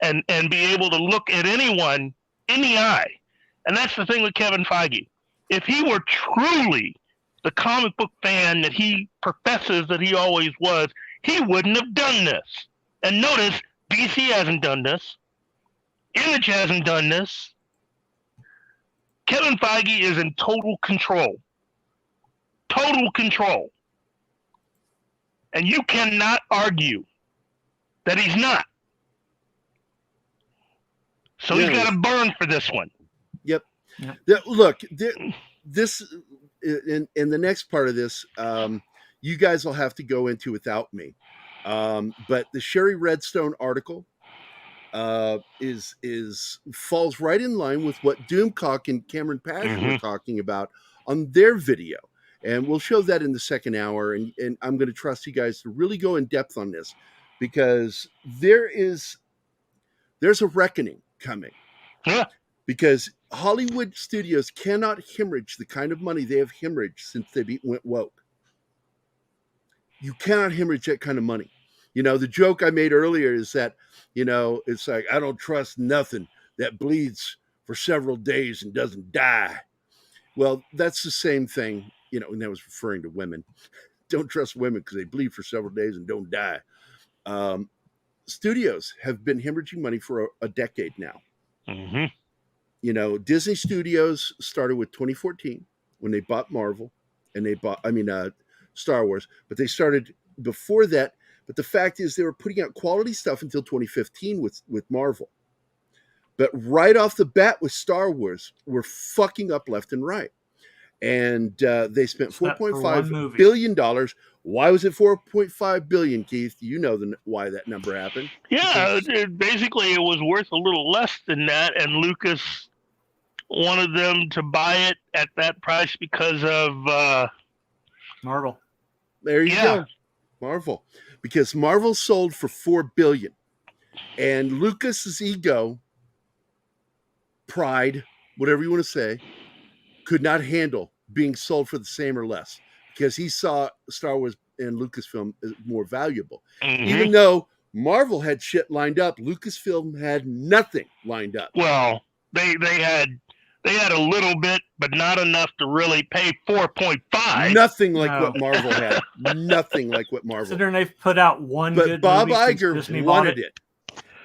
and be able to look at anyone in the eye. And that's the thing with Kevin Feige. If he were truly the comic book fan that he professes that he always was, he wouldn't have done this. And notice, DC hasn't done this. Image hasn't done this. Kevin Feige is in total control. Total control. And you cannot argue that he's not. So he's got to burn for this one. Yep. Yeah. Look, this in the next part of this, you guys will have to go into without me. But the Shari Redstone article falls right in line with what Doomcock and Cameron Passion were talking about on their video. And we'll show that in the second hour. And I'm going to trust you guys to really go in depth on this, because there's a reckoning coming. Yeah. Because Hollywood studios cannot hemorrhage the kind of money they have hemorrhaged since they went woke. You cannot hemorrhage that kind of money. You know, the joke I made earlier is that, you know, it's like, I don't trust nothing that bleeds for several days and doesn't die. Well, that's the same thing, you know, and I was referring to women. Don't trust women because they bleed for several days and don't die. Studios have been hemorrhaging money for a decade now. Mm-hmm. You know, Disney Studios started with 2014 when they bought Marvel and they bought, Star Wars, but they started before that. But the fact is they were putting out quality stuff until 2015 with Marvel. But right off the bat with Star Wars, we're fucking up left and right. And they spent $4.5 billion. Why was it $4.5 billion, Keith? You know why that number happened. Yeah, basically it was worth a little less than that, and Lucas wanted them to buy it at that price because of Marvel. There you go. Marvel. Because Marvel sold for $4 billion. And Lucas's ego, pride, whatever you want to say, could not handle being sold for the same or less, because he saw Star Wars and Lucasfilm as more valuable. Mm-hmm. Even though Marvel had shit lined up, Lucasfilm had nothing lined up. Well, they had a little bit, but not enough to really pay 4.5. Nothing like what Marvel had. Nothing like what Marvel. Considering they've put out one but good Bob movie Iger since Disney wanted it.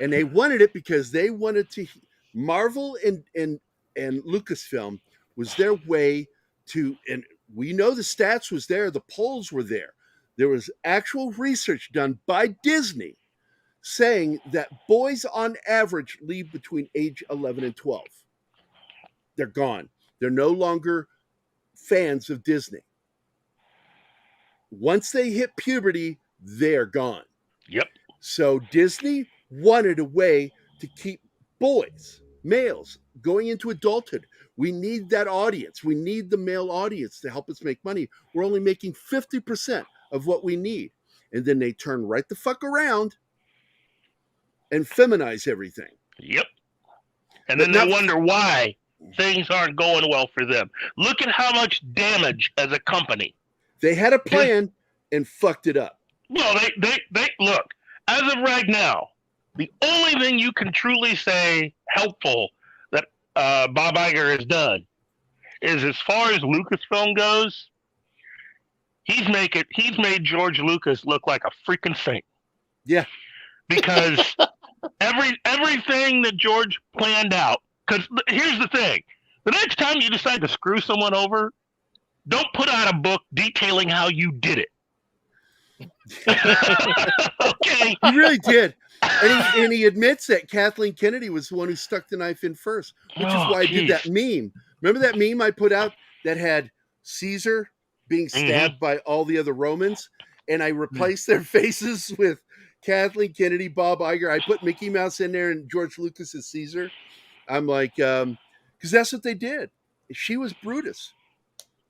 And they wanted it because they wanted to. Marvel and Lucasfilm was their way to, and we know the stats was there, the polls were there. There was actual research done by Disney saying that boys on average leave between age 11 and 12. They're gone. They're no longer fans of Disney. Once they hit puberty, they're gone. Yep. So Disney wanted a way to keep boys, males, going into adulthood. We need that audience. We need the male audience to help us make money. We're only making 50% of what we need. And then they turn right the fuck around and feminize everything. Yep. And then they wonder why things aren't going well for them. Look at how much damage as a company. They had a plan and fucked it up. Well, they look, as of right now, the only thing you can truly say helpful that Bob Iger has done is, as far as Lucasfilm goes, he's made George Lucas look like a freaking saint. Yeah. Because everything that George planned out, because here's the thing. The next time you decide to screw someone over, don't put out a book detailing how you did it. Okay. He really did. And he admits that Kathleen Kennedy was the one who stuck the knife in first, which is why I did that meme. Remember that meme I put out that had Caesar being stabbed by all the other Romans? And I replaced their faces with Kathleen Kennedy, Bob Iger. I put Mickey Mouse in there and George Lucas as Caesar. I'm like, because that's what they did. She was Brutus.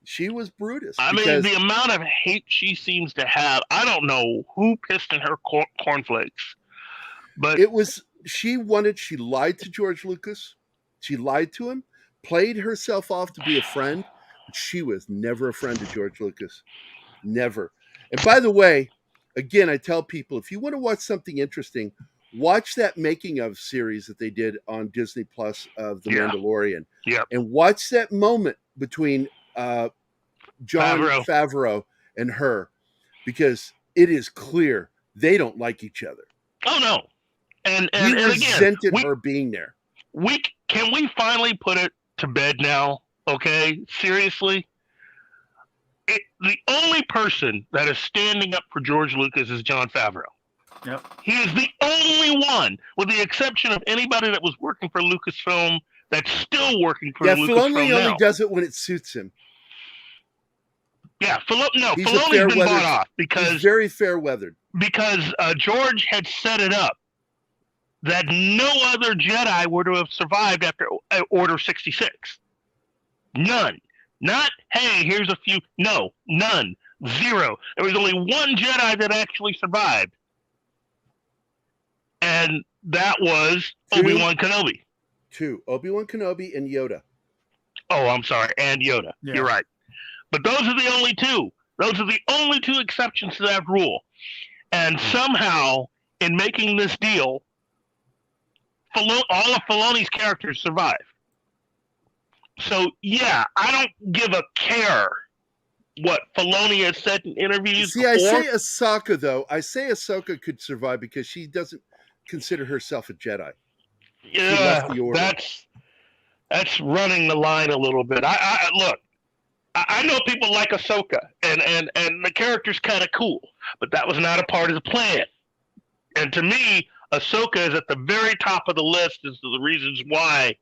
She was Brutus. I mean, the amount of hate she seems to have, I don't know who pissed in her cornflakes, but she lied to George Lucas. She lied to him, played herself off to be a friend. But she was never a friend to George Lucas. Never. And by the way, again, I tell people, if you want to watch something interesting, watch that making of series that they did on Disney Plus of The Mandalorian. Yeah. And watch that moment between Jon Favreau and her, because it is clear they don't like each other. Oh no. And he resented again, her being there. Can we finally put it to bed now? Okay? Seriously? The only person that is standing up for George Lucas is Jon Favreau. Yep. He is the only one, with the exception of anybody that was working for Lucasfilm that's still working for Lucasfilm Filoni now. only does it when it suits him. Yeah, Filoni's been bought off because he's very fair weathered. Because George had set it up that no other Jedi were to have survived after Order 66. None. Not, hey, here's a few. No, none. Zero. There was only one Jedi that actually survived. And that was Obi-Wan Kenobi. Obi-Wan Kenobi and Yoda. Oh, I'm sorry. And Yoda. Yeah. You're right. But those are the only two. Those are the only two exceptions to that rule. And somehow, in making this deal, all of Filoni's characters survive. So, yeah, I don't give a care what Filoni has said in interviews before. I say Ahsoka, though. I say Ahsoka could survive because she doesn't consider herself a Jedi. Yeah, that's running the line a little bit. Look, I know people like Ahsoka, and the character's kind of cool, but that was not a part of the plan. And to me, Ahsoka is at the very top of the list as to the reasons why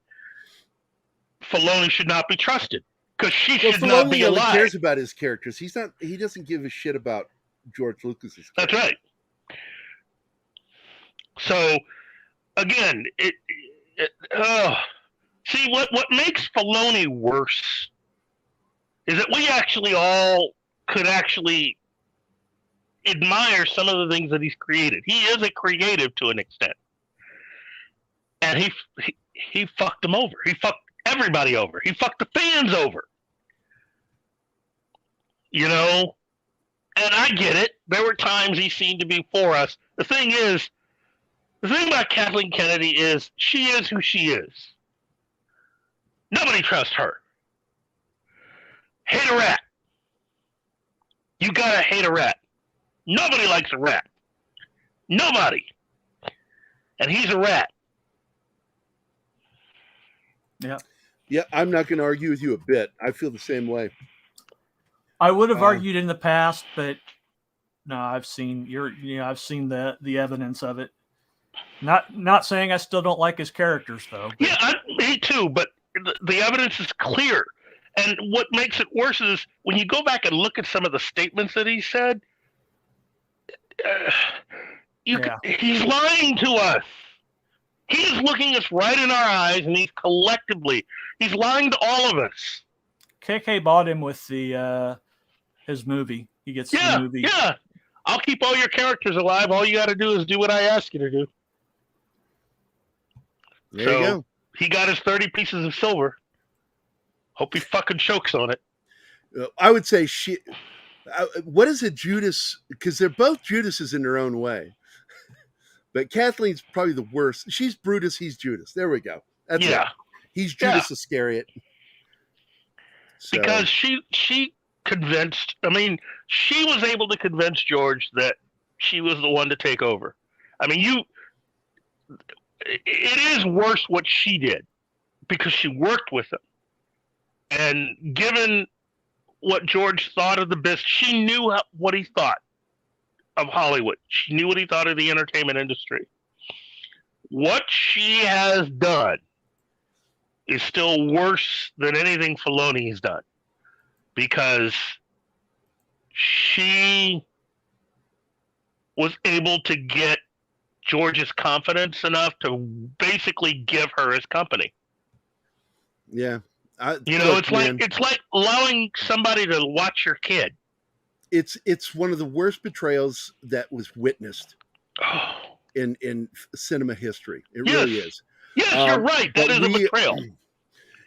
Filoni should not be trusted, because she should not be alive. Filoni cares about his characters. He doesn't give a shit about George Lucas's character. That's right. So, again, see what makes Filoni worse is that we actually all could actually admire some of the things that he's created. He is a creative to an extent, and he fucked them over. He fucked everybody over. He fucked the fans over. You know, and I get it. There were times he seemed to be for us. The thing about Kathleen Kennedy is she is who she is. Nobody trusts her. Hate a rat. You gotta hate a rat. Nobody likes a rat. Nobody. And he's a rat. Yeah. Yeah, I'm not going to argue with you a bit. I feel the same way. I would have argued in the past, but no, I've seen I've seen the evidence of it. Not saying I still don't like his characters though. But. Yeah, me too. But the evidence is clear, and what makes it worse is when you go back and look at some of the statements that he said. He's lying to us. He's looking us right in our eyes, and he's lying to all of us. KK bought him with his movie. He gets the movie. Yeah. I'll keep all your characters alive. All you got to do is do what I ask you to do. There you go. He got his 30 pieces of silver. Hope he fucking chokes on it. I would say what is a Judas? Because they're both Judases in their own way. But Kathleen's probably the worst. She's Brutus. He's Judas. There we go. That's it. He's Judas Iscariot. So. Because she convinced. I mean, she was able to convince George that she was the one to take over. I mean, it is worse what she did because she worked with him, and given what George thought of the business. She knew what he thought of Hollywood. She knew what he thought of the entertainment industry. What she has done is still worse than anything Filoni has done, because she was able to get George's confidence enough to basically give her his company. Yeah. It's like allowing somebody to watch your kid. It's one of the worst betrayals that was witnessed in cinema history. It really is. Yes, you're right. That is a betrayal.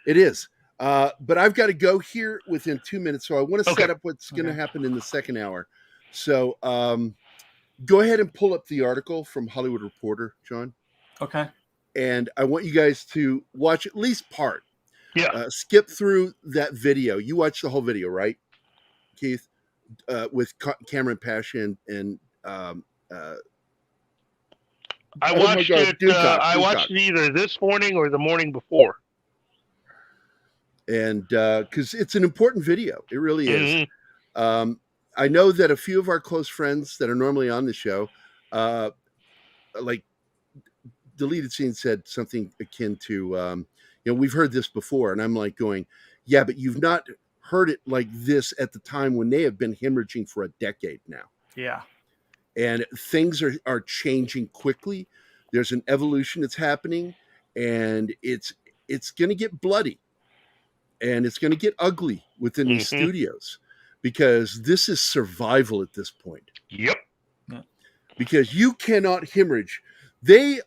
It is. But I've got to go here within 2 minutes, so I want to set up what's going to happen in the second hour. So go ahead and pull up the article from Hollywood Reporter, John. Okay. And I want you guys to watch at least part. Yeah. Skip through that video. You watched the whole video, right, Keith? With Cameron Passion and I watched it. I watched it either this morning or the morning before. And because it's an important video, it really is. Mm-hmm. I know that a few of our close friends that are normally on the show, like Deleted Scene said something akin to, we've heard this before, and I'm like going, yeah, but you've not heard it like this at the time when they have been hemorrhaging for a decade now. Yeah. And things are changing quickly. There's an evolution that's happening, and it's going to get bloody, and it's going to get ugly within these studios, because this is survival at this point. Yep. Yeah. Because you cannot hemorrhage. They've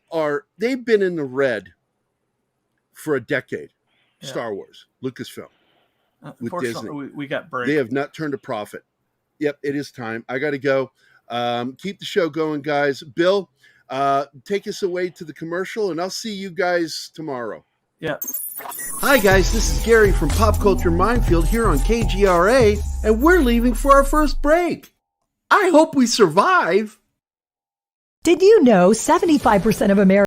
been in the red for a decade. Yeah. Star Wars, Lucasfilm. With Disney. We got break. They have not turned a profit. Yep, it is time. I got to go. Keep the show going, guys. Bill, take us away to the commercial, and I'll see you guys tomorrow. Yeah. Hi, guys. This is Gary from Pop Culture Minefield here on KGRA, and we're leaving for our first break. I hope we survive. Did you know 75% of Americans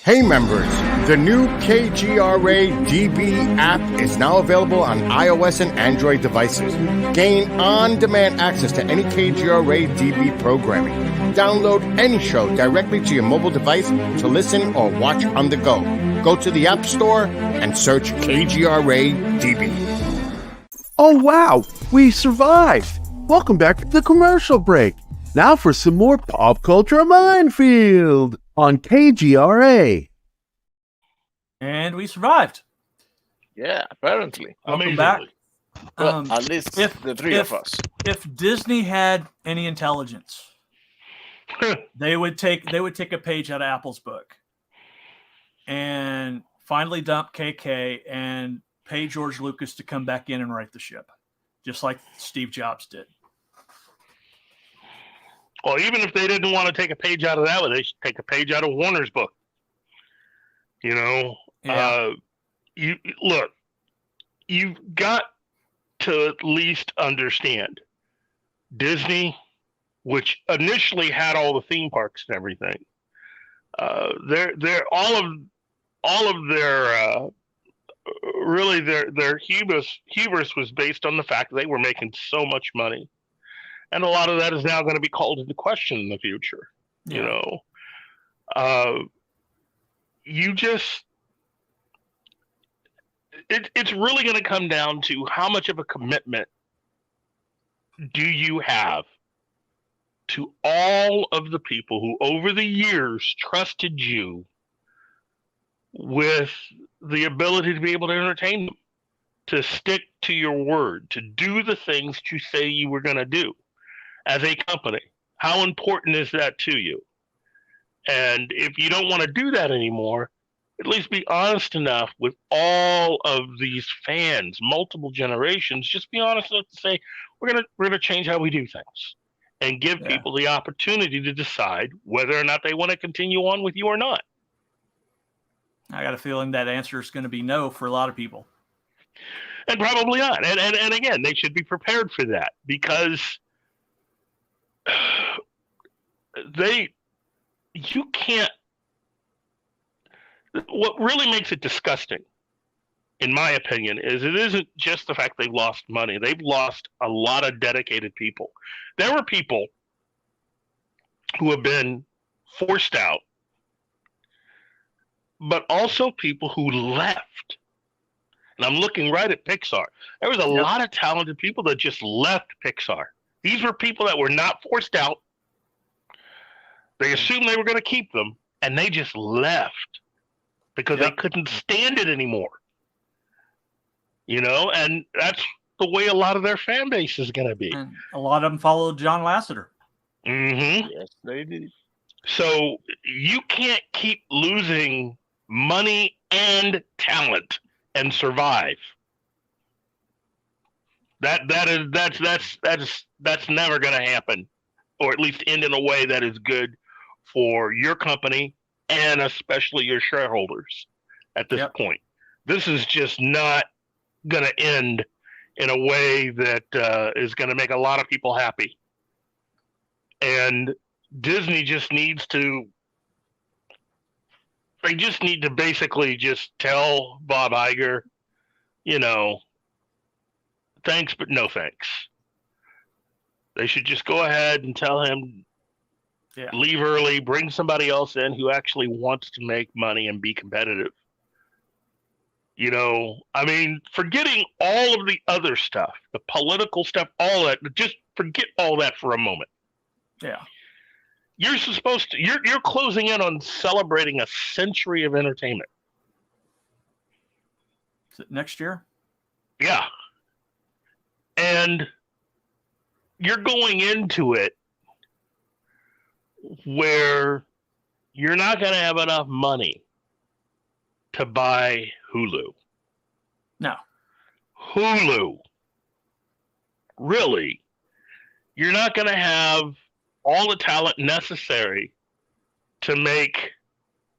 Hey members, the new KGRA DB app is now available on iOS and Android devices. Gain on-demand access to any KGRA DB programming. Download any show directly to your mobile device to listen or watch on the go. Go to the App Store and search KGRA DB. Oh, wow. We survived. Welcome back to the commercial break. Now for some more Pop Culture Minefield on KGRA. And we survived. Yeah, apparently. Welcome back. Well, at least the three of us. If Disney had any intelligence, they would take a page out of Apple's book and finally dump KK and pay George Lucas to come back in and right the ship, just like Steve Jobs did. Well, even if they didn't want to take a page out of that one, they should take a page out of Warner's book. Yeah. You've got to at least understand Disney, which initially had all the theme parks and everything. They're all of their really their hubris was based on the fact that they were making so much money. And a lot of that is now going to be called into question in the future. Yeah. it's really going to come down to how much of a commitment do you have to all of the people who over the years trusted you with the ability to be able to entertain them, to stick to your word, to do the things you say you were going to do as a company. How important is that to you? And if you don't want to do that anymore, at least be honest enough with all of these fans, multiple generations. Just be honest enough to say, we're gonna change how we do things, and give people the opportunity to decide whether or not they want to continue on with you or not. I got a feeling that answer is going to be no for a lot of people. And probably not. And again, they should be prepared for that, because you can't. What really makes it disgusting, in my opinion, is it isn't just the fact they've lost money. They've lost a lot of dedicated people. There were people who have been forced out, but also people who left. And I'm looking right at Pixar. There was a lot of talented people that just left Pixar. These were people that were not forced out. They assumed they were going to keep them, and they just left because they couldn't stand it anymore. You know, and that's the way a lot of their fan base is going to be. And a lot of them followed John Lasseter. Mm-hmm. Yes, they did. So you can't keep losing money and talent and survive. That's never going to happen, or at least end in a way that is good for your company and especially your shareholders at this point. This is just not going to end in a way that is going to make a lot of people happy. And Disney just needs to, they just need to basically just tell Bob Iger, you know, thanks, but no thanks. They should just go ahead and tell him, leave early, bring somebody else in who actually wants to make money and be competitive. You know, I mean, forgetting all of the other stuff, the political stuff, all that, just forget all that for a moment. Yeah. You're supposed to, you're closing in on celebrating a century of entertainment. Is it next year? Yeah. And you're going into it where you're not going to have enough money to buy Hulu. No. Hulu. Really? You're not going to have all the talent necessary to make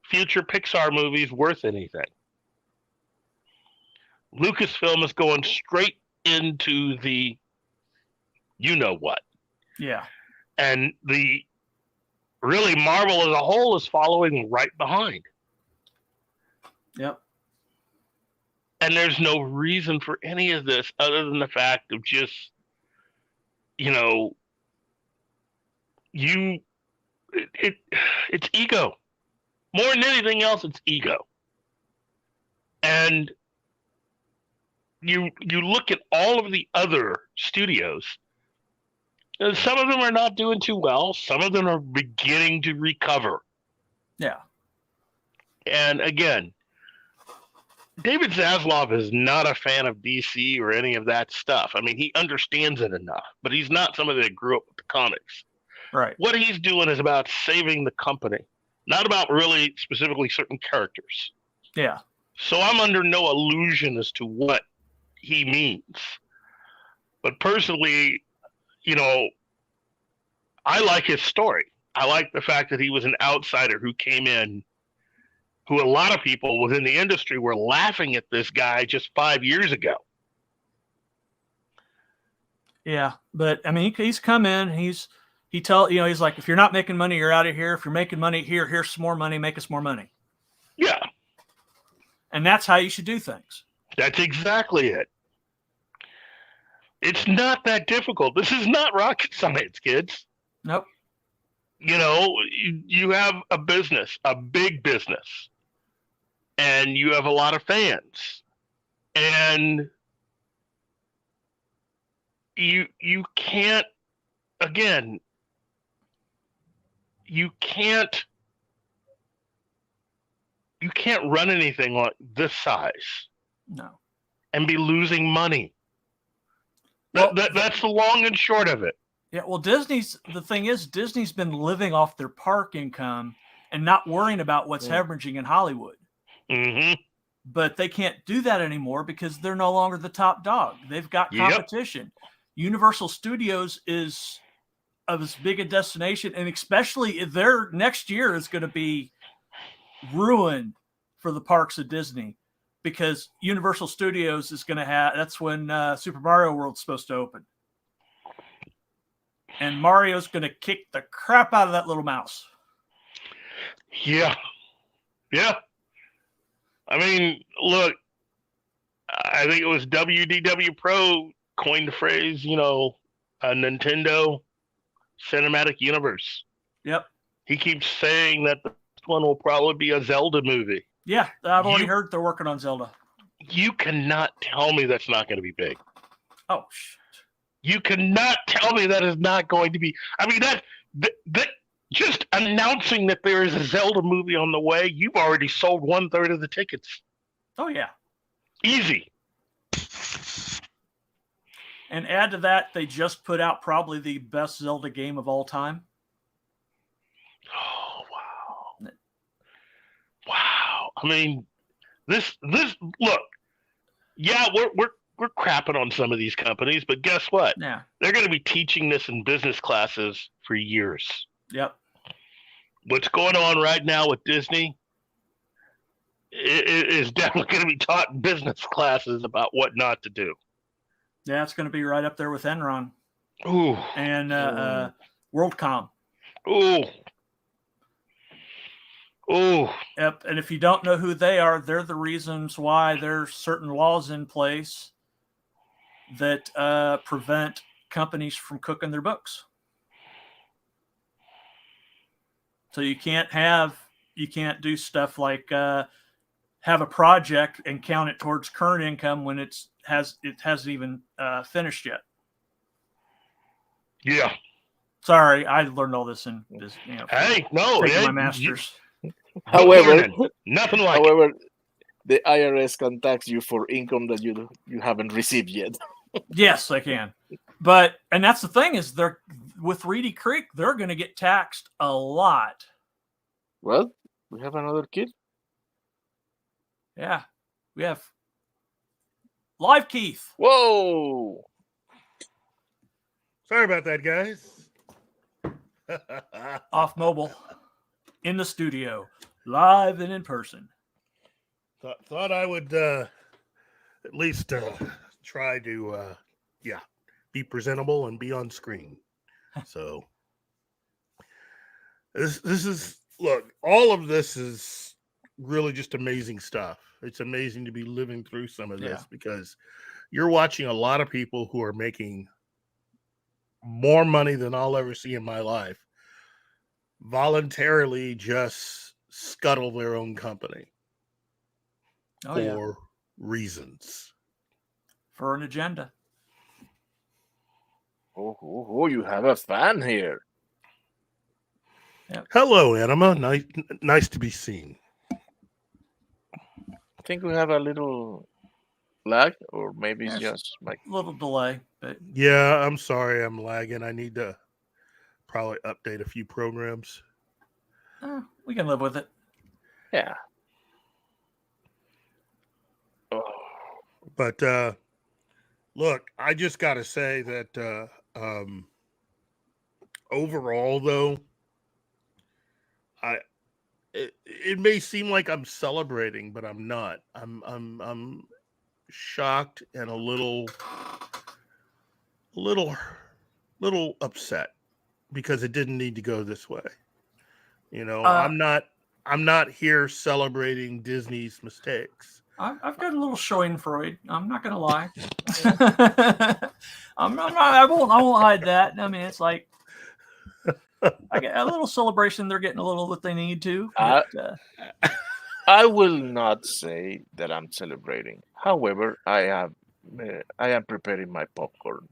future Pixar movies worth anything. Lucasfilm is going straight into the you-know-what. Yeah. And the really Marvel as a whole is following right behind. Yep. And there's no reason for any of this other than the fact of just, you know, it's ego. More than anything else, it's ego. And you look at all of the other studios, and some of them are not doing too well. Some of them are beginning to recover. Yeah. And again, David Zaslav is not a fan of DC or any of that stuff. I mean, he understands it enough, but he's not somebody that grew up with the comics. Right. What he's doing is about saving the company, not about really specifically certain characters. Yeah. So I'm under no illusion as to what he means. But personally, you know, I like his story. I like the fact that he was an outsider who came in, who a lot of people within the industry were laughing at this guy just 5 years ago. Yeah, but I mean, he's come in. He's like, if you're not making money, you're out of here. If you're making money, here's some more money. Make us more money. Yeah, and that's how you should do things. That's exactly it. It's not that difficult. This is not rocket science, kids. Nope. You know, you have a business, a big business, and you have a lot of fans. And you can't, again, you can't run anything like this size No. and be losing money. Well, That's the long and short of it. Yeah, well, the thing is, Disney's been living off their park income and not worrying about what's hemorrhaging in Hollywood. Mm-hmm. But they can't do that anymore because they're no longer the top dog. They've got competition. Universal Studios is as big a destination, and especially their next year is going to be ruined for the parks of Disney, because Universal Studios is going to have, that's when Super Mario World's supposed to open. And Mario's going to kick the crap out of that little mouse. Yeah. Yeah. I mean, look, I think it was WDW Pro coined the phrase, a Nintendo Cinematic Universe. Yep. He keeps saying that this one will probably be a Zelda movie. Yeah, I've already heard they're working on Zelda. You cannot tell me that's not going to be big. Oh, shit. You cannot tell me that is not going to be. I mean, that just announcing that there is a Zelda movie on the way, you've already sold 1/3 of the tickets. Oh, yeah. Easy. And add to that, they just put out probably the best Zelda game of all time. Oh, wow. Wow. I mean, this look, yeah, we're crapping on some of these companies, but guess what? Yeah. They're going to be teaching this in business classes for years. Yep. What's going on right now with Disney is definitely going to be taught in business classes about what not to do. Yeah, it's going to be right up there with Enron. Ooh. And WorldCom. Ooh. Ooh. Yep. And if you don't know who they are, they're the reasons why there's certain laws in place that prevent companies from cooking their books. So you can't do stuff like have a project and count it towards current income when it hasn't even finished yet. Yeah. Sorry, I learned all this in this. Hey, no, my master's. However, nothing like. However, the IRS can tax you for income that you haven't received yet. Yes, they can. And that's the thing is, they're with Reedy Creek, they're going to get taxed a lot. Well, we have another kid. Yeah, we have Live Keith. Whoa! Sorry about that, guys. Off mobile, in the studio, live and in person. Thought I would at least try to be presentable and be on screen. So this is, look, all of this is really just amazing stuff. It's amazing to be living through some of this because you're watching a lot of people who are making more money than I'll ever see in my life voluntarily just scuttle their own company for reasons. For an agenda. Oh, you have a fan here. Yep. Hello, Anima. Nice to be seen. I think we have a little lag, or maybe it's just like a little delay. But yeah, I'm sorry, I'm lagging. I need to probably update a few programs. We can live with it. Yeah. Oh. But look, I just got to say that overall, though, it may seem like I'm celebrating, but I'm not. I'm shocked and a little upset because it didn't need to go this way. I'm not here celebrating Disney's mistakes. I've got a little Schadenfreude. I'm not going to lie. I won't hide that. I mean, it's like I get a little celebration. They're getting a little what they need to. But, I will not say that I'm celebrating. However, I am preparing my popcorn.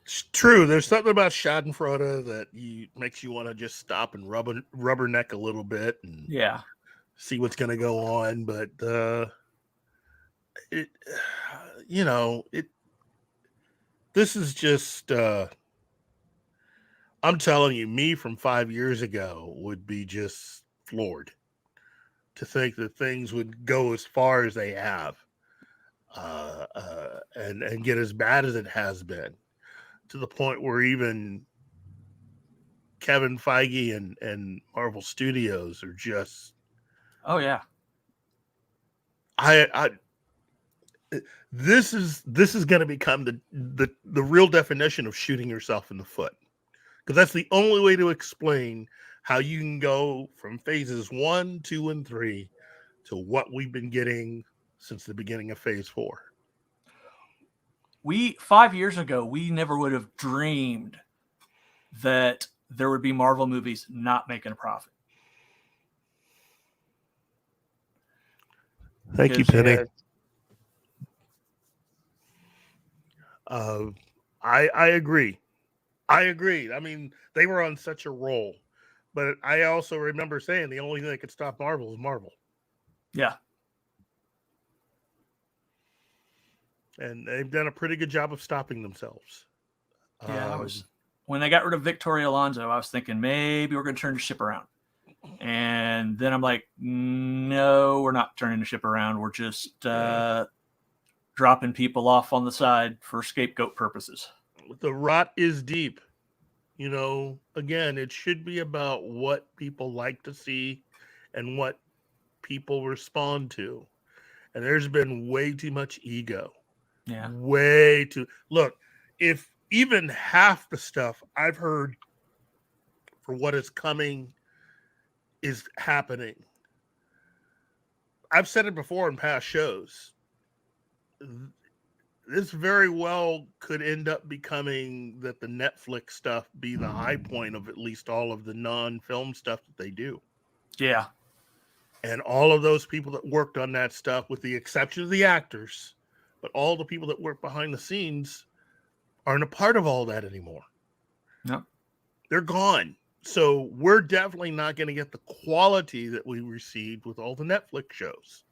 It's true. There's something about Schadenfreude that makes you want to just stop and rubberneck a little bit and Yeah. see what's going to go on. But it, this is just. I'm telling you, me from 5 years ago would be just floored to think that things would go as far as they have, and get as bad as it has been, to the point where even Kevin Feige and Marvel Studios are just. Oh yeah. This is going to become the real definition of shooting yourself in the foot, because that's the only way to explain how you can go from phases 1, 2, and 3 to what we've been getting since the beginning of phase 4. 5 years ago, we never would have dreamed that there would be Marvel movies not making a profit. Thank you, Penny. I agree. I mean, they were on such a roll, but I also remember saying the only thing that could stop Marvel is Marvel. Yeah. And they've done a pretty good job of stopping themselves. Yeah, when they got rid of Victoria Alonso, I was thinking maybe we're going to turn the ship around. And then I'm like, no, we're not turning the ship around. We're just dropping people off on the side for scapegoat purposes. The rot is deep. Again, it should be about what people like to see and what people respond to. And there's been way too much ego. Yeah. Way too. Look, if even half the stuff I've heard for what is coming is happening, I've said it before in past shows, this very well could end up becoming that the Netflix stuff be the high point of at least all of the non-film stuff that they do. Yeah. And all of those people that worked on that stuff, with the exception of the actors, but all the people that work behind the scenes aren't a part of all that anymore. No. They're gone. So we're definitely not going to get the quality that we received with all the Netflix shows.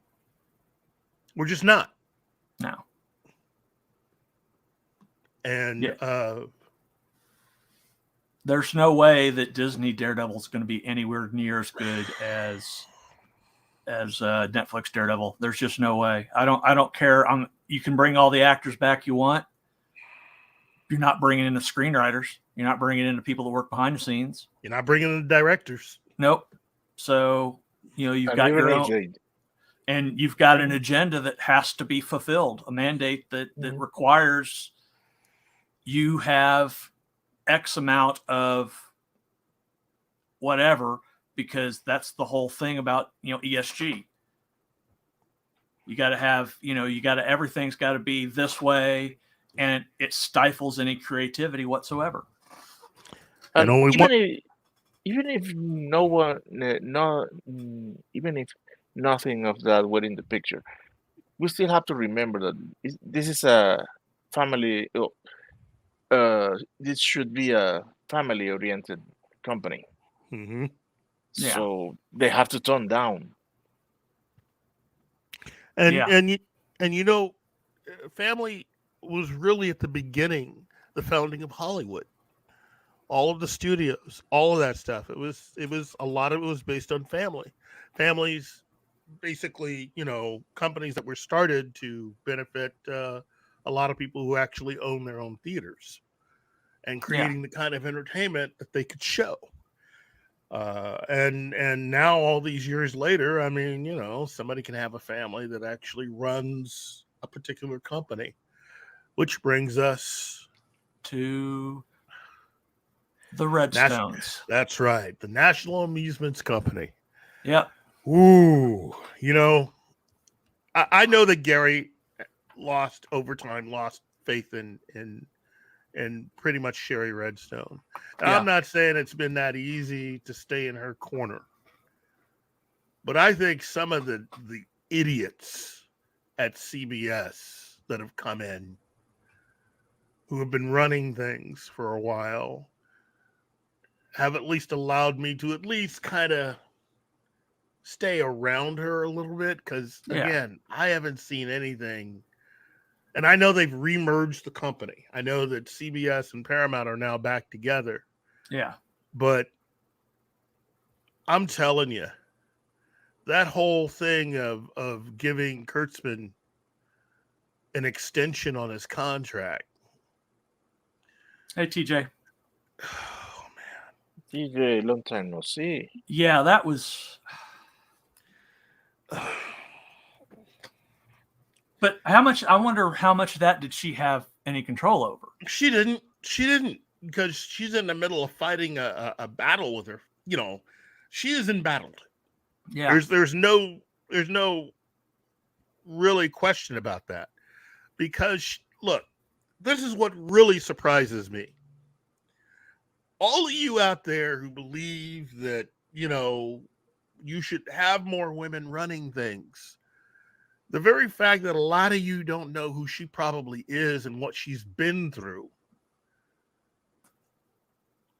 We're just not. No. And there's no way that Disney Daredevil is going to be anywhere near as good as Netflix Daredevil. There's just no way. I don't care. You can bring all the actors back you want. You're not bringing in the screenwriters. You're not bringing in the people that work behind the scenes. You're not bringing in the directors. Nope. So, you've got your own, and you've got an agenda that has to be fulfilled, a mandate that requires you have X amount of whatever, because that's the whole thing about, ESG. You got to have, everything's got to be this way, and it stifles any creativity whatsoever. And even if nothing of that were in the picture, we still have to remember that this is a family. This should be a family-oriented company. Mm-hmm. Yeah. So they have to tone down. And family was really at the beginning, the founding of Hollywood. All of the studios, all of that stuff. It was a lot of it was based on family. Families, basically, companies that were started to benefit a lot of people who actually own their own theaters, and creating the kind of entertainment that they could show. And now, all these years later, I mean, somebody can have a family that actually runs a particular company, which brings us to the Redstones. That's right. The National Amusements Company. Yep. Ooh, I know that Gary lost faith in pretty much Shari Redstone. Yeah. I'm not saying it's been that easy to stay in her corner. But I think some of the idiots at CBS that have come in, who have been running things for a while, have at least allowed me to at least kind of stay around her a little bit. Because, again, I haven't seen anything. And I know they've remerged the company. I know that CBS and Paramount are now back together. Yeah. But I'm telling you, that whole thing of giving Kurtzman an extension on his contract. Hey, TJ. Oh, man. TJ, long time no see. Yeah, that was... But I wonder how much of that did she have any control over? She didn't, because she's in the middle of fighting a battle with her. You know, she is embattled. Yeah. There's no really question about that. Because, look, this is what really surprises me. All of you out there who believe that, you know, you should have more women running things. The very fact that a lot of you don't know who she probably is and what she's been through.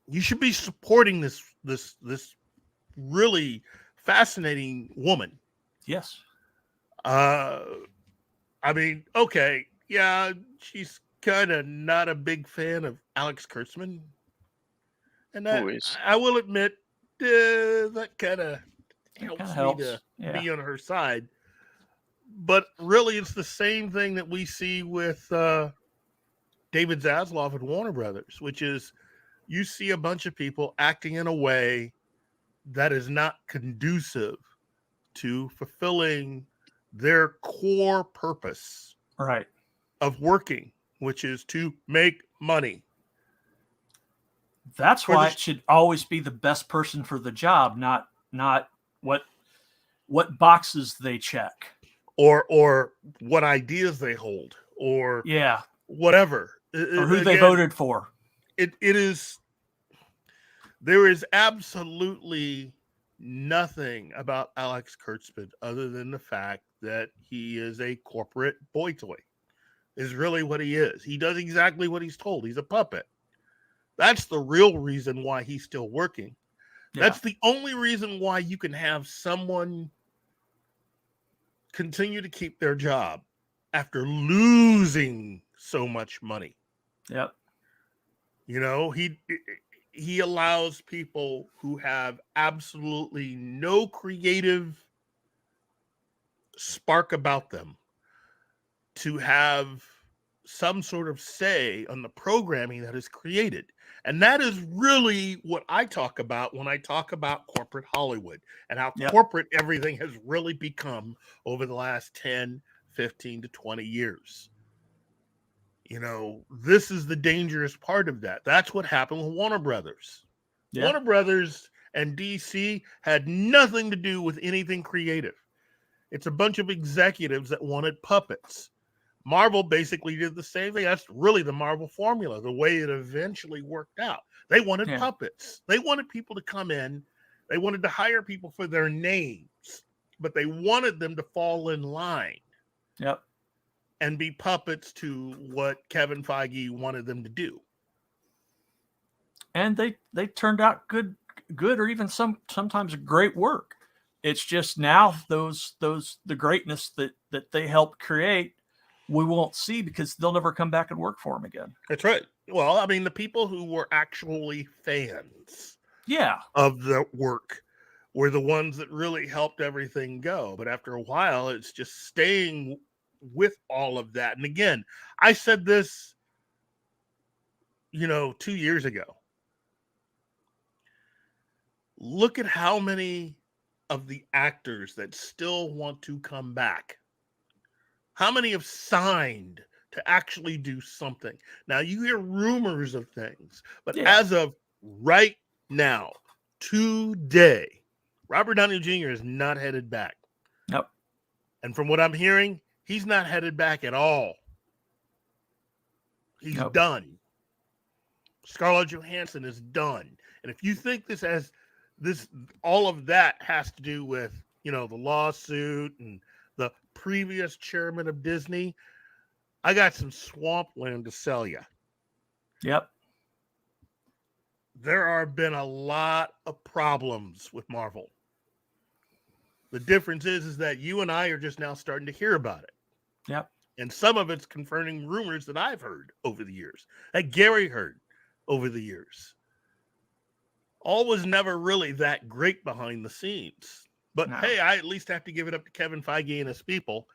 You should be supporting this really fascinating woman. Yes. I mean, okay, yeah, she's kind of not a big fan of Alex Kurtzman. And that, I will admit, that kind of helps me to be on her side. But really, it's the same thing that we see with David Zaslav and Warner Brothers, which is you see a bunch of people acting in a way that is not conducive to fulfilling their core purpose of working, which is to make money. That's why it should always be the best person for the job, not what boxes they check. Or what ideas they hold, or whatever, or who they voted for. It is. There is absolutely nothing about Alex Kurtzman other than the fact that he is a corporate boy toy. Is really what he is. He does exactly what he's told. He's a puppet. That's the real reason why he's still working. Yeah. That's the only reason why you can have someone continue to keep their job after losing so much money. Yep. You know, he allows people who have absolutely no creative spark about them to have some sort of say on the programming that is created. And that is really what I talk about when I talk about corporate Hollywood and how corporate everything has really become over the last 10, 15 to 20 years. You know, this is the dangerous part of that. That's what happened with Warner Brothers. Yeah. Warner Brothers and DC had nothing to do with anything creative. It's a bunch of executives that wanted puppets. Marvel basically did the same thing. That's really the Marvel formula, the way it eventually worked out. They wanted puppets. They wanted people to come in. They wanted to hire people for their names, but they wanted them to fall in line. Yep. And be puppets to what Kevin Feige wanted them to do. And they turned out good or even sometimes great work. It's just now the greatness that they helped create, we won't see because they'll never come back and work for them again. That's right. Well, I mean, the people who were actually fans of the work were the ones that really helped everything go. But after a while, it's just staying with all of that. And again, I said this, 2 years ago. Look at how many of the actors that still want to come back. How many have signed to actually do something? Now, you hear rumors of things, but as of right now, today, Robert Downey Jr. is not headed back. Nope. And from what I'm hearing, he's not headed back at all. He's done. Scarlett Johansson is done. And if you think all of that has to do with the lawsuit and the previous chairman of Disney, I got some swampland to sell you. Yep. There have been a lot of problems with Marvel. The difference is that you and I are just now starting to hear about it. Yep. And some of it's confirming rumors that I've heard over the years, that Gary heard over the years. All was never really that great behind the scenes. But hey, I at least have to give it up to Kevin Feige and his people,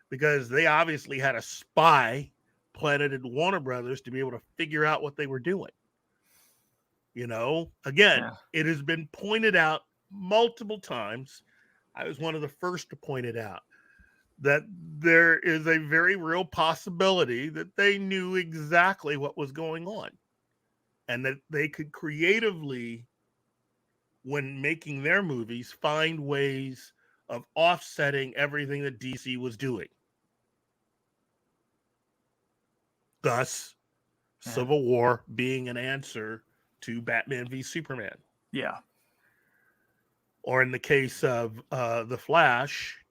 because they obviously had a spy planted at Warner Brothers to be able to figure out what they were doing. Again, it has been pointed out multiple times. I was one of the first to point it out, that there is a very real possibility that they knew exactly what was going on, and that they could creatively, when making their movies, find ways of offsetting everything that DC was doing. Thus, Civil War being an answer to Batman v Superman. Yeah. Or in the case of The Flash,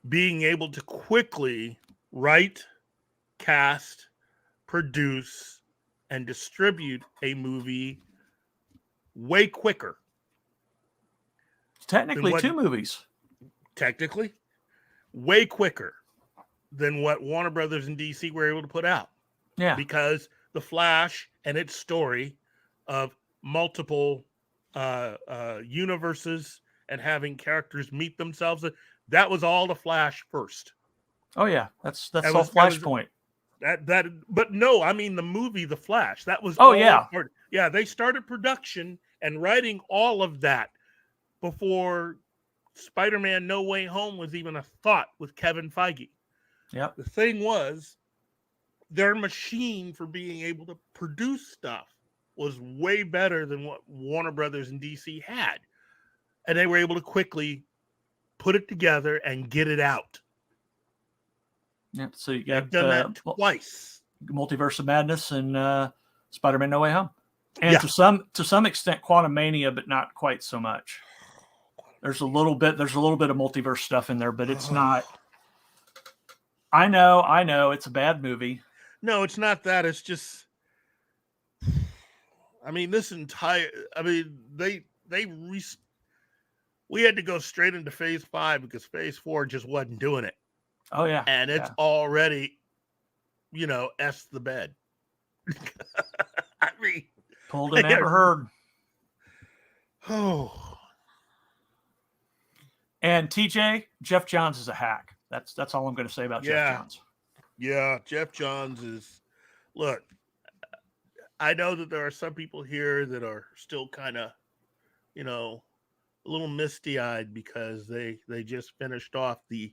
being able to quickly write, cast, produce, and distribute a movie way quicker. Technically, 2 movies. Technically, way quicker than what Warner Brothers and DC were able to put out. Yeah. Because The Flash and its story of multiple universes and having characters meet themselves, that was all The Flash first. Oh yeah, that's all Flashpoint. But no, I mean the movie The Flash. That was yeah. They started production and writing all of that before Spider-Man: No Way Home was even a thought with Kevin Feige. Yep. The thing was, their machine for being able to produce stuff was way better than what Warner Brothers and DC had, and they were able to quickly put it together and get it out. Yep. So you got done that twice. Multiverse of Madness and Spider-Man: No Way Home, and to some extent Quantumania, but not quite so much. There's a little bit of multiverse stuff in there, but it's not. I know, it's a bad movie. No, it's not that. It's just, we had to go straight into phase 5 because phase 4 just wasn't doing it. Oh yeah. And it's already, S the bed. Pulled an Amber Heard. Oh. And TJ, Jeff Johns is a hack. That's all I'm going to say about Jeff Johns. Yeah, Jeff Johns is. Look, I know that there are some people here that are still kind of, a little misty-eyed because they just finished off the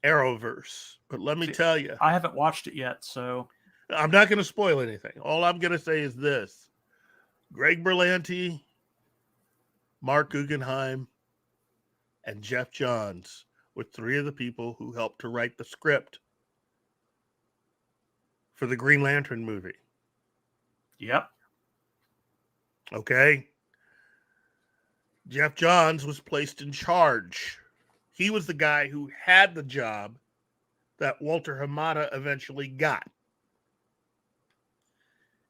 Arrowverse. But let me tell you, I haven't watched it yet, so I'm not going to spoil anything. All I'm going to say is this: Greg Berlanti, Mark Guggenheim, and Jeff Johns were 3 of the people who helped to write the script for the Green Lantern movie. Yep. Okay. Jeff Johns was placed in charge. He was the guy who had the job that Walter Hamada eventually got.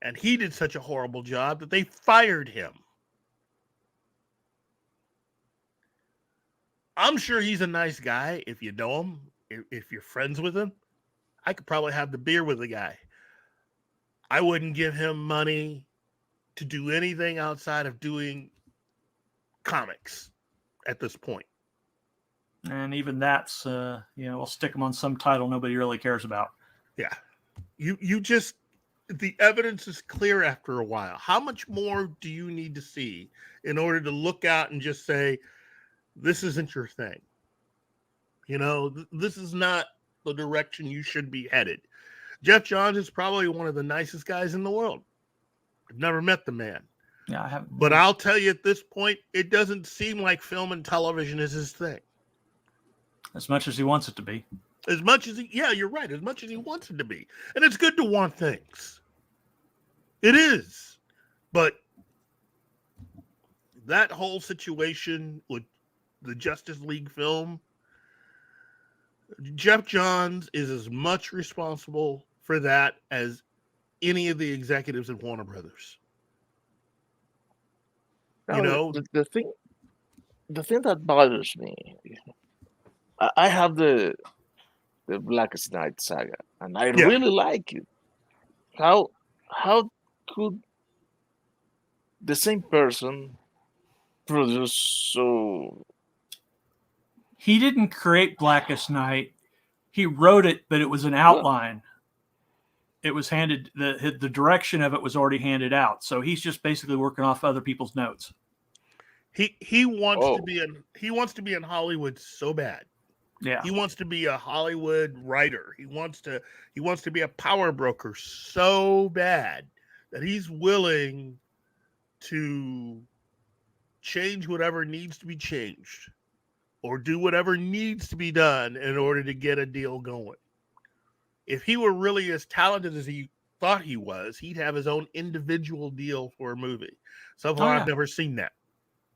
And he did such a horrible job that they fired him. I'm sure he's a nice guy if you know him, if you're friends with him. I could probably have the beer with the guy. I wouldn't give him money to do anything outside of doing comics at this point. And even that's, we'll stick him on some title nobody really cares about. Yeah. You just, the evidence is clear after a while. How much more do you need to see in order to look out and just say, this isn't your thing? This is not the direction you should be headed. Jeff Johns is probably one of the nicest guys in the world. I've never met the man. Yeah, I haven't. But I'll tell you at this point, it doesn't seem like film and television is his thing. As much as he wants it to be. As much as you're right. As much as he wants it to be. And it's good to want things. It is. But that whole situation with the Justice League film, Jeff Johns is as much responsible for that as any of the executives at Warner Brothers. You know, the thing that bothers me, I have the Blackest Night saga, and I Yeah. really like it. How could the same person produce so? He didn't create Blackest Night. He wrote it, but it was an outline. It was handed, the direction of it was already handed out. So he's just basically working off other people's notes. He wants to be in Hollywood so bad. Yeah. He wants to be a Hollywood writer. He wants to be a power broker so bad that he's willing to change whatever needs to be changed or do whatever needs to be done in order to get a deal going. If he were really as talented as he thought he was, he'd have his own individual deal for a movie. So far, I've never seen that.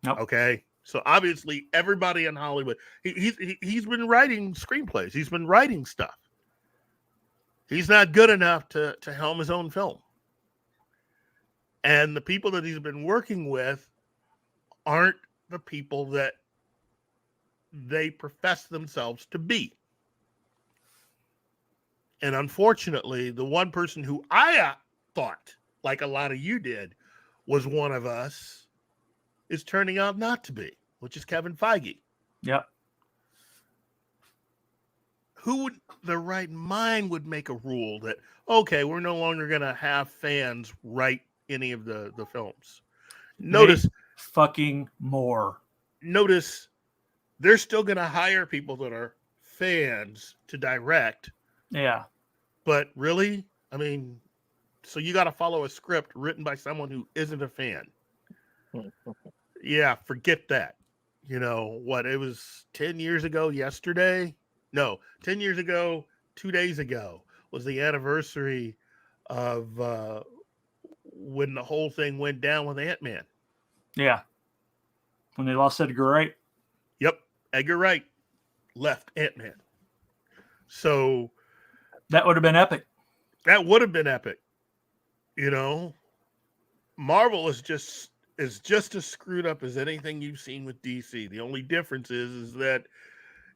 Nope. Okay. So obviously everybody in Hollywood, he's been writing screenplays. He's been writing stuff. He's not good enough to helm his own film. And the people that he's been working with aren't the people that they profess themselves to be. And unfortunately, the one person who I thought, like a lot of you did, was one of us, is turning out not to be, which is Kevin Feige. Yep. Who would the right mind would make a rule that, okay, we're no longer going to have fans write any of the films? Notice fucking more. Notice they're still going to hire people that are fans to direct. Yeah. But really, I mean, so you got to follow a script written by someone who isn't a fan. Yeah, forget that. You know what? It was 10 years ago yesterday. No, 10 years ago, 2 days ago was the anniversary of when the whole thing went down with Ant-Man. Yeah. When they lost Edgar Wright. Yep. Edgar Wright left Ant-Man. So that would have been epic. That would have been epic. You know, Marvel is just as screwed up as anything you've seen with DC. The only difference is that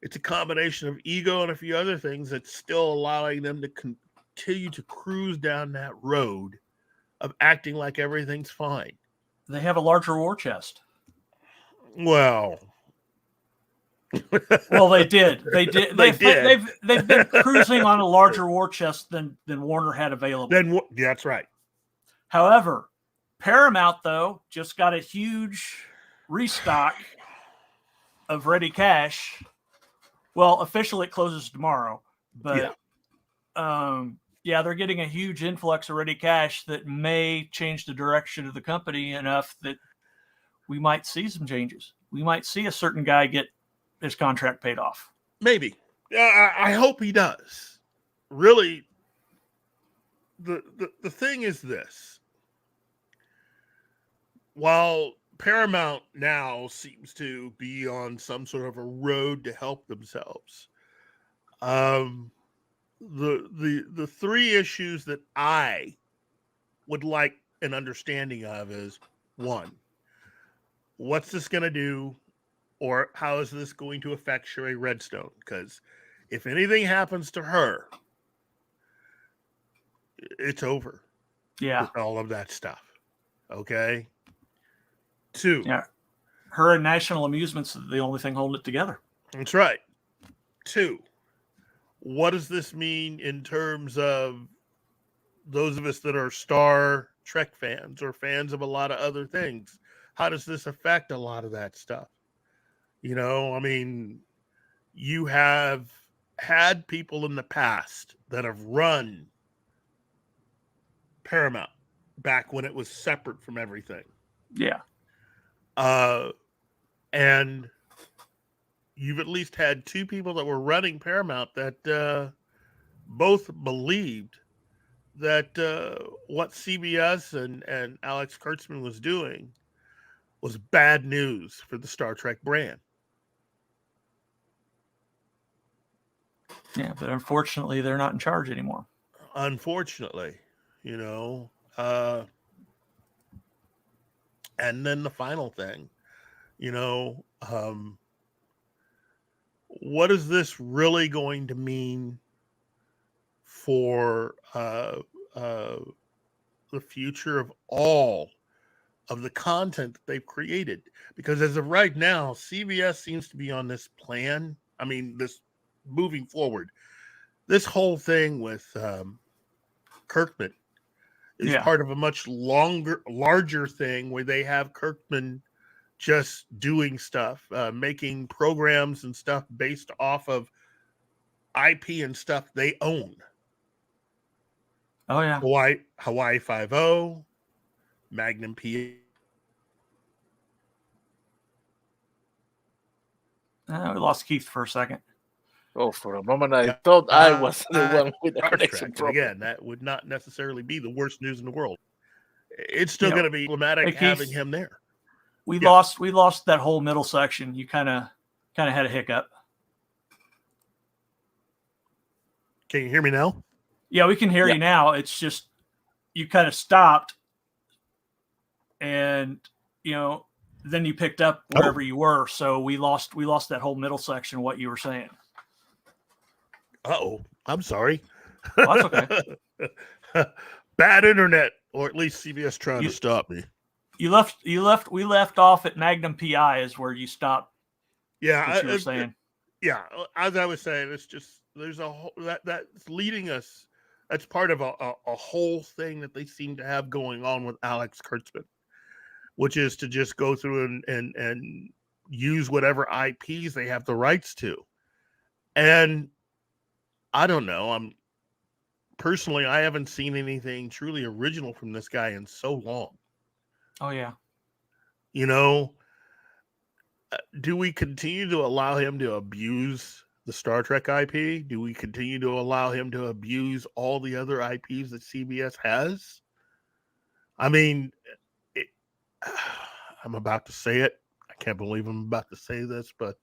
it's a combination of ego and a few other things that's still allowing them to continue to cruise down that road of acting like everything's fine. They have a larger war chest. Well, they did. They've been cruising on a larger war chest than Warner had available. That's right. However, Paramount though just got a huge restock of ready cash. Well, officially it closes tomorrow, but they're getting a huge influx of ready cash that may change the direction of the company enough that we might see some changes. We might see a certain guy get his contract paid off. Maybe. I hope he does. Really, the thing is this. While Paramount now seems to be on some sort of a road to help themselves, the three issues that I would like an understanding of is, one, what's this going to do, or how is this going to affect Shari Redstone? Because if anything happens to her, it's over. Yeah. With all of that stuff. Okay? Two. Yeah. Her and National Amusements are the only thing holding it together. That's right. Two. What does this mean in terms of those of us that are Star Trek fans or fans of a lot of other things? How does this affect a lot of that stuff? You know, I mean, you have had people in the past that have run Paramount back when it was separate from everything. Yeah. And you've at least had two people that were running Paramount that both believed that what CBS and Alex Kurtzman was doing was bad news for the Star Trek brand. Yeah, but unfortunately, they're not in charge anymore. Unfortunately, and then the final thing, what is this really going to mean for the future of all of the content that they've created? Because as of right now, CBS seems to be on this plan. I mean, this moving forward, this whole thing with Kirkman is part of a much larger thing where they have Kirkman just doing stuff, making programs and stuff based off of IP and stuff they own. Oh yeah, Hawaii 5-0, Magnum PI. We lost Keith for a second. Oh, for a moment I thought I was the one with the connection problem. Again, that would not necessarily be the worst news in the world. It's still going to be problematic having him there. We lost that whole middle section. You kind of had a hiccup. Can you hear me now? Yeah, we can hear you now. It's just you kind of stopped, and then you picked up wherever you were. So we lost that whole middle section. What you were saying. I'm sorry. Well, that's okay. Bad internet, or at least CBS trying to stop me. We left off at Magnum PI is where you stopped. Yeah, what you were saying. Yeah, as I was saying, it's just there's a whole that's leading us. That's part of a whole thing that they seem to have going on with Alex Kurtzman, which is to just go through and use whatever IPs they have the rights to. And I don't know. I haven't seen anything truly original from this guy in so long. Oh yeah. Do we continue to allow him to abuse the Star Trek IP? Do we continue to allow him to abuse all the other IPs that CBS has? I mean, I'm about to say it. I can't believe I'm about to say this, but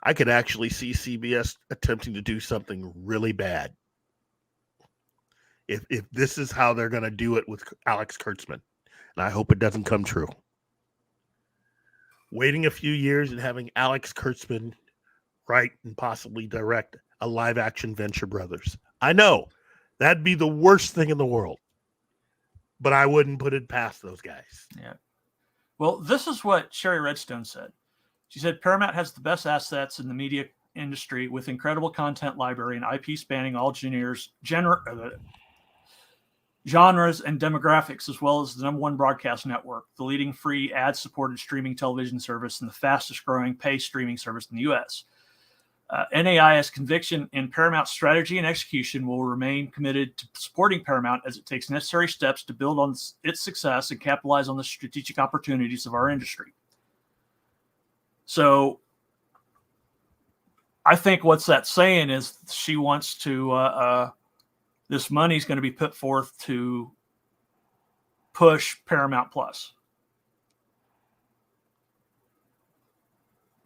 I could actually see CBS attempting to do something really bad if this is how they're going to do it with Alex Kurtzman. And I hope it doesn't come true. Waiting a few years and having Alex Kurtzman write and possibly direct a live-action Venture Brothers. I know that'd be the worst thing in the world, but I wouldn't put it past those guys. Yeah. Well, this is what Shari Redstone said. She said, Paramount has the best assets in the media industry with incredible content library and IP spanning all genres and demographics, as well as the #1 broadcast network, the leading free ad-supported streaming television service, and the fastest-growing pay streaming service in the U.S. NAI's conviction in Paramount's strategy and execution will remain committed to supporting Paramount as it takes necessary steps to build on its success and capitalize on the strategic opportunities of our industry. So I think what's that saying is she wants to this money is going to be put forth to push Paramount Plus.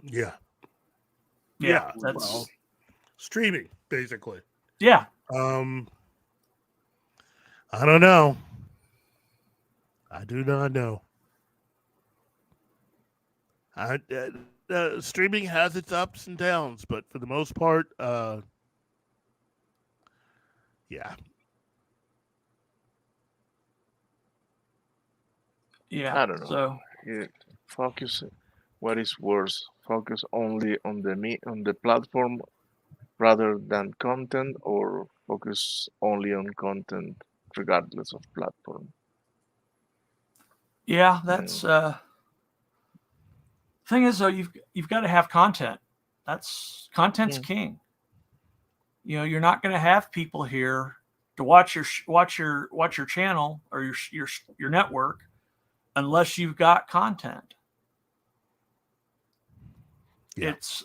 Yeah. That's streaming, basically. Yeah. I don't know. I do not know. Streaming has its ups and downs, but for the most part, yeah. Yeah. I don't know. So focus. What is worse? Focus only on the platform rather than content, or focus only on content regardless of platform. yeah, that's thing is though, you've got to have content. Content's king. You're not going to have people here to watch your channel or your network unless you've got content. Yeah. It's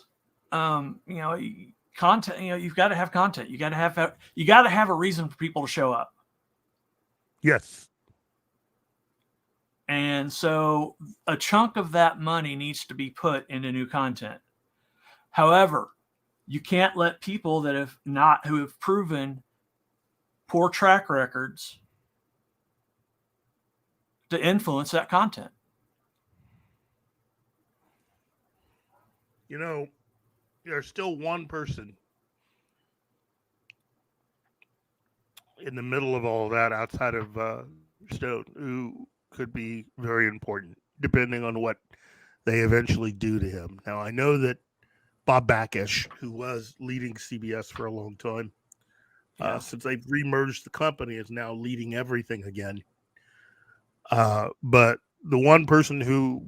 content. You've got to have content. You got to have a reason for people to show up. Yes. And so a chunk of that money needs to be put into new content. However, you can't let people who have proven poor track records to influence that content. You know, there's still one person in the middle of all that outside of Stone who could be very important, depending on what they eventually do to him. Now, I know that Bob Backish, who was leading CBS for a long time, since they've remerged the company, is now leading everything again. But the one person who,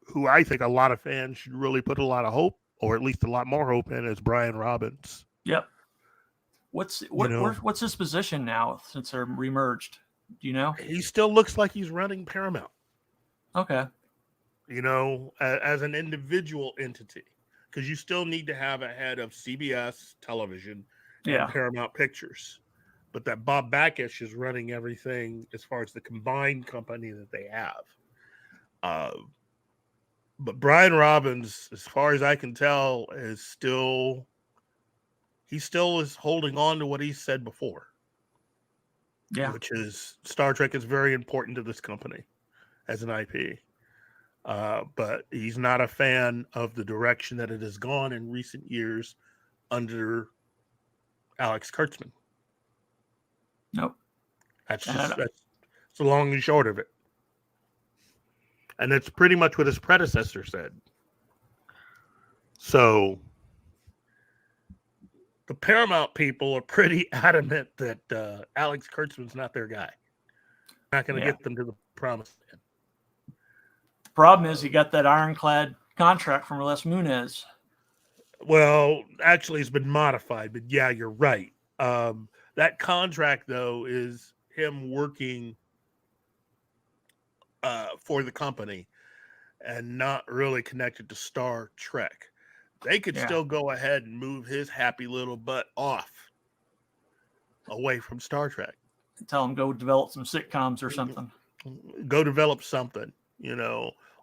who I think a lot of fans should really put a lot of hope, or at least a lot more hope in, is Brian Robbins. Yep. What's his position now since they're remerged? Do you know? He still looks like he's running Paramount. Okay. As an individual entity, because you still need to have a head of CBS television and Paramount Pictures. But that Bob Backish is running everything as far as the combined company that they have. But Brian Robbins, as far as I can tell, is still holding on to what he said before. Yeah. Which is Star Trek is very important to this company as an IP. But he's not a fan of the direction that it has gone in recent years under Alex Kurtzman. Nope. That's the long and short of it. And it's pretty much what his predecessor said. So the Paramount people are pretty adamant that Alex Kurtzman's not their guy. Not going to get them to the promised land. Problem is, he got that ironclad contract from Les Munez. Well, actually, it's been modified, but yeah, you're right. That contract, though, is him working for the company and not really connected to Star Trek. They could still go ahead and move his happy little butt off away from Star Trek. Tell him go develop some sitcoms or something. Go develop something,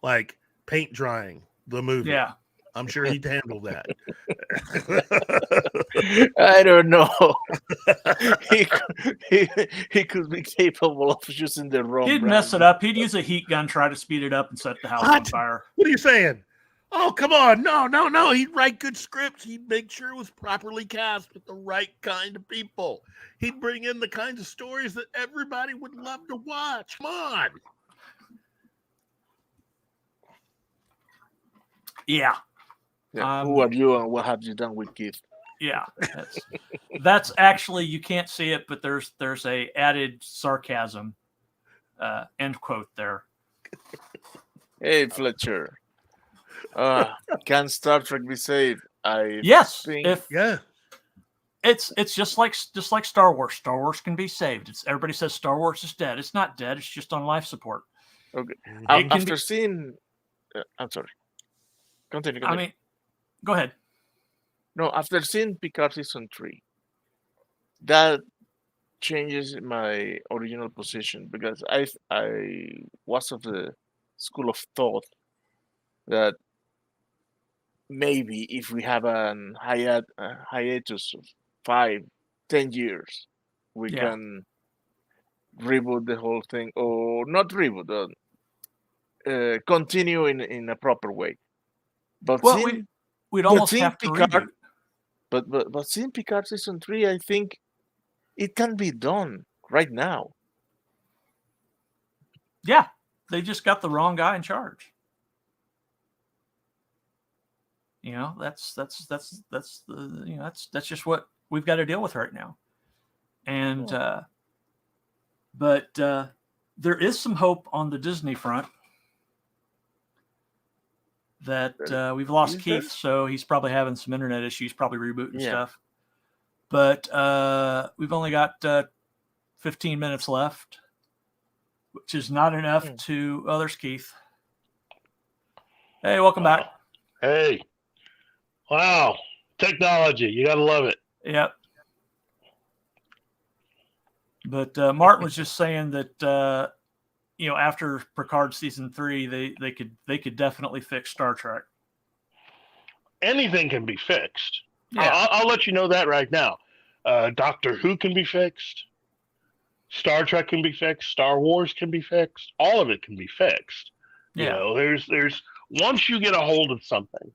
like paint drying the movie. Yeah. I'm sure he'd handle that. I don't know. he could be capable of using the wrong. He'd mess it up. He'd use a heat gun, try to speed it up, and set the house on fire. What are you saying? Oh, come on. No. He'd write good scripts. He'd make sure it was properly cast with the right kind of people. He'd bring in the kinds of stories that everybody would love to watch. Come on. Yeah. Who are you and what have you done with Keith? Yeah. That's actually, you can't see it, but there's a added sarcasm end quote there. Hey, Fletcher. Can Star Trek be saved? Yes. Think... It's just like Star Wars. Star Wars can be saved. Everybody says Star Wars is dead. It's not dead. It's just on life support. Okay. After seeing, I'm sorry. Continue. I mean, go ahead. No, after seeing Picard season 3, that changes my original position because I was of the school of thought that maybe if we have a hiatus of 5-10 years, we can reboot the whole thing, or not reboot, continue in a proper way. But we'd almost have to reboot. But seeing Picard season 3, I think it can be done right now. Yeah, they just got the wrong guy in charge. That's just what we've got to deal with right now. And but there is some hope on the Disney front. That we've lost Keith, so he's probably having some internet issues, probably rebooting stuff. But we've only got 15 minutes left, which is not enough to... Oh, there's Keith. Hey, welcome back. Hey. Wow. Technology. You got to love it. Yep. But Martin was just saying that... after Picard season 3, they could definitely fix Star Trek. anything can be fixed. Yeah. I'll let you know that right now. Doctor Who can be fixed. Star Trek can be fixed. Star Wars can be fixed. All of it can be fixed. You Yeah. know, there's once you get a hold of something,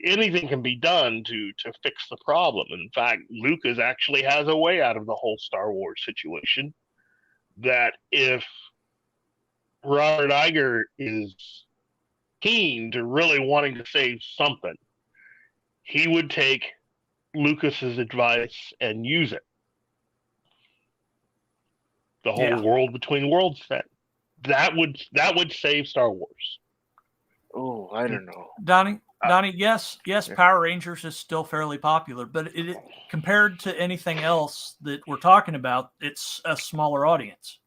anything can be done to fix the problem. In fact, Lucas actually has a way out of the whole Star Wars situation. That if Robert Iger is keen to really wanting to save something, he would take Lucas's advice and use it. The whole world between worlds thing. That would save Star Wars. Oh, I don't know. Donnie, yes, Power Rangers is still fairly popular, but it compared to anything else that we're talking about, it's a smaller audience.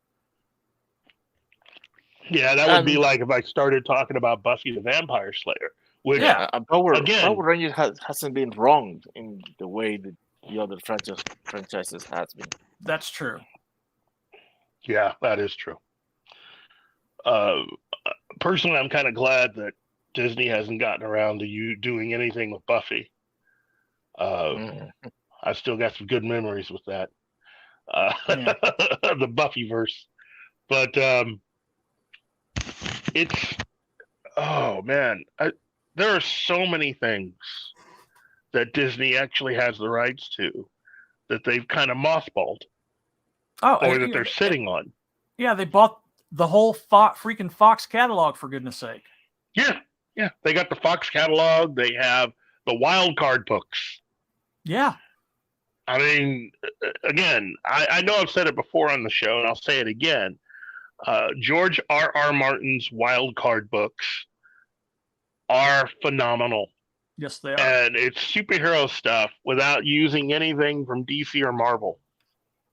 Yeah, that would be like if I started talking about Buffy the Vampire Slayer. Which, Power Rangers hasn't been wronged in the way that the other franchises has been. That's true. Yeah, that is true. Personally, I'm kind of glad that Disney hasn't gotten around to you doing anything with Buffy. I still got some good memories with that. The Buffyverse. But it's, oh man, there are so many things that Disney actually has the rights to that they've kind of mothballed. Or that they're sitting on. Yeah, they bought the whole freaking Fox catalog, for goodness sake. Yeah. They got the Fox catalog. They have the wild card books. Yeah. I mean, again, I know I've said it before on the show, and I'll say it again. George R.R. Martin's wild card books are phenomenal. Yes, they are. And it's superhero stuff without using anything from DC or Marvel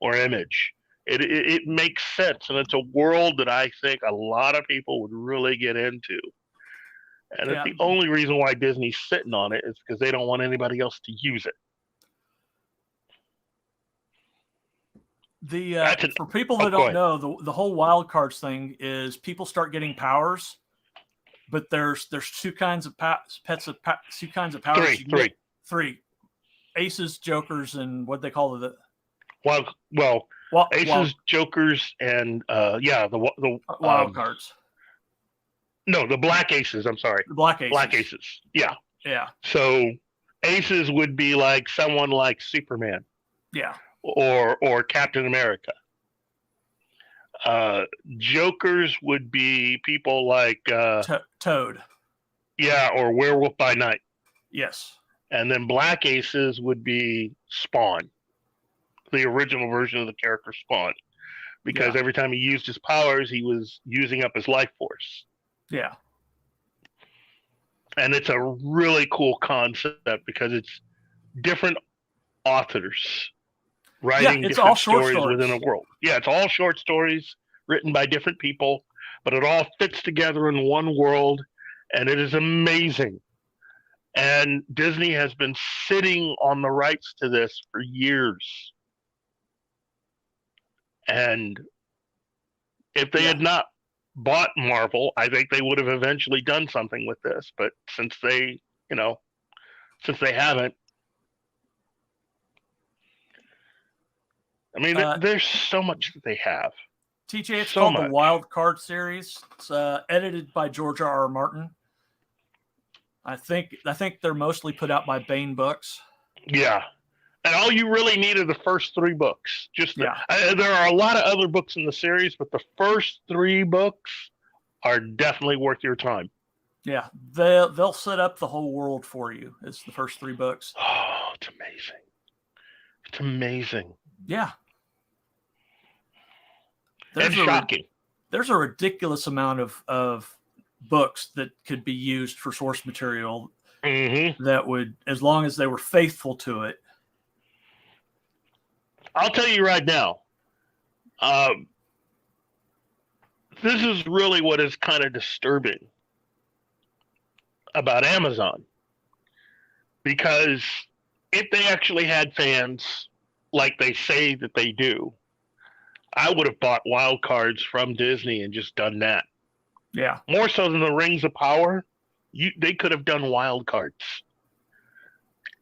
or Image. It makes sense, and it's a world that I think a lot of people would really get into. And it's the only reason why Disney's sitting on it is because they don't want anybody else to use it. For people that don't know, the whole wild cards thing is people start getting powers, but there's two kinds of two kinds of powers. Three aces, jokers, and what they call it. Aces, jokers, and the wild cards. No, the black aces. I'm sorry. The black aces. Black aces. Yeah. Yeah. So aces would be like someone like Superman. Yeah. Or Captain America. Jokers would be people like Toad. Yeah, or Werewolf by Night. Yes. And then black aces would be Spawn, the original version of the character Spawn, because every time he used his powers, he was using up his life force. Yeah. And it's a really cool concept because it's different authors writing different stories within a world. Yeah, it's all short stories written by different people, but it all fits together in one world, and it is amazing. And Disney has been sitting on the rights to this for years. And if they had not bought Marvel, I think they would have eventually done something with this. But since they haven't, I mean, there's so much that they have. TJ, it's called the Wild Card series. It's edited by George R.R. Martin. I think they're mostly put out by Baen Books. Yeah. And all you really need are the first 3 books. There are a lot of other books in the series, but the first 3 books are definitely worth your time. Yeah, they'll set up the whole world for you. It's the first 3 books. Oh, it's amazing. It's amazing. Yeah. It's shocking. There's a ridiculous amount of books that could be used for source material that would, as long as they were faithful to it. I'll tell you right now, this is really what is kind of disturbing about Amazon. Because if they actually had fans like they say that they do, I would have bought wild cards from Disney and just done that. Yeah. More so than the Rings of Power. they could have done wild cards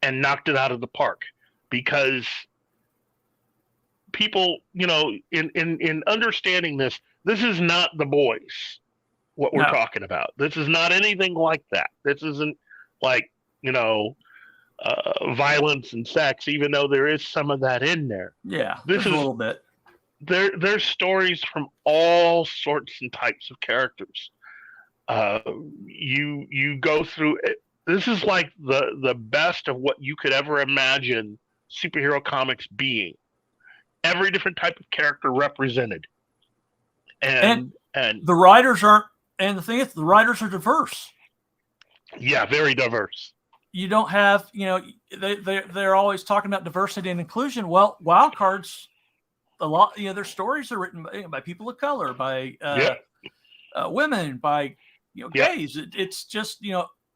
and knocked it out of the park, because people, in understanding this is not The Boys, what we're talking about. This is not anything like that. This isn't like, violence and sex, even though there is some of that in there. Yeah, this is a little bit. There's stories from all sorts and types of characters. You go through it. This is like the best of what you could ever imagine superhero comics being. Every different type of character represented. And the writers aren't, and the thing is, the writers are diverse. Yeah, very diverse. You don't have, they're always talking about diversity and inclusion. Well, wild cards, a lot, their stories are written by people of color, by women, by gays. It's just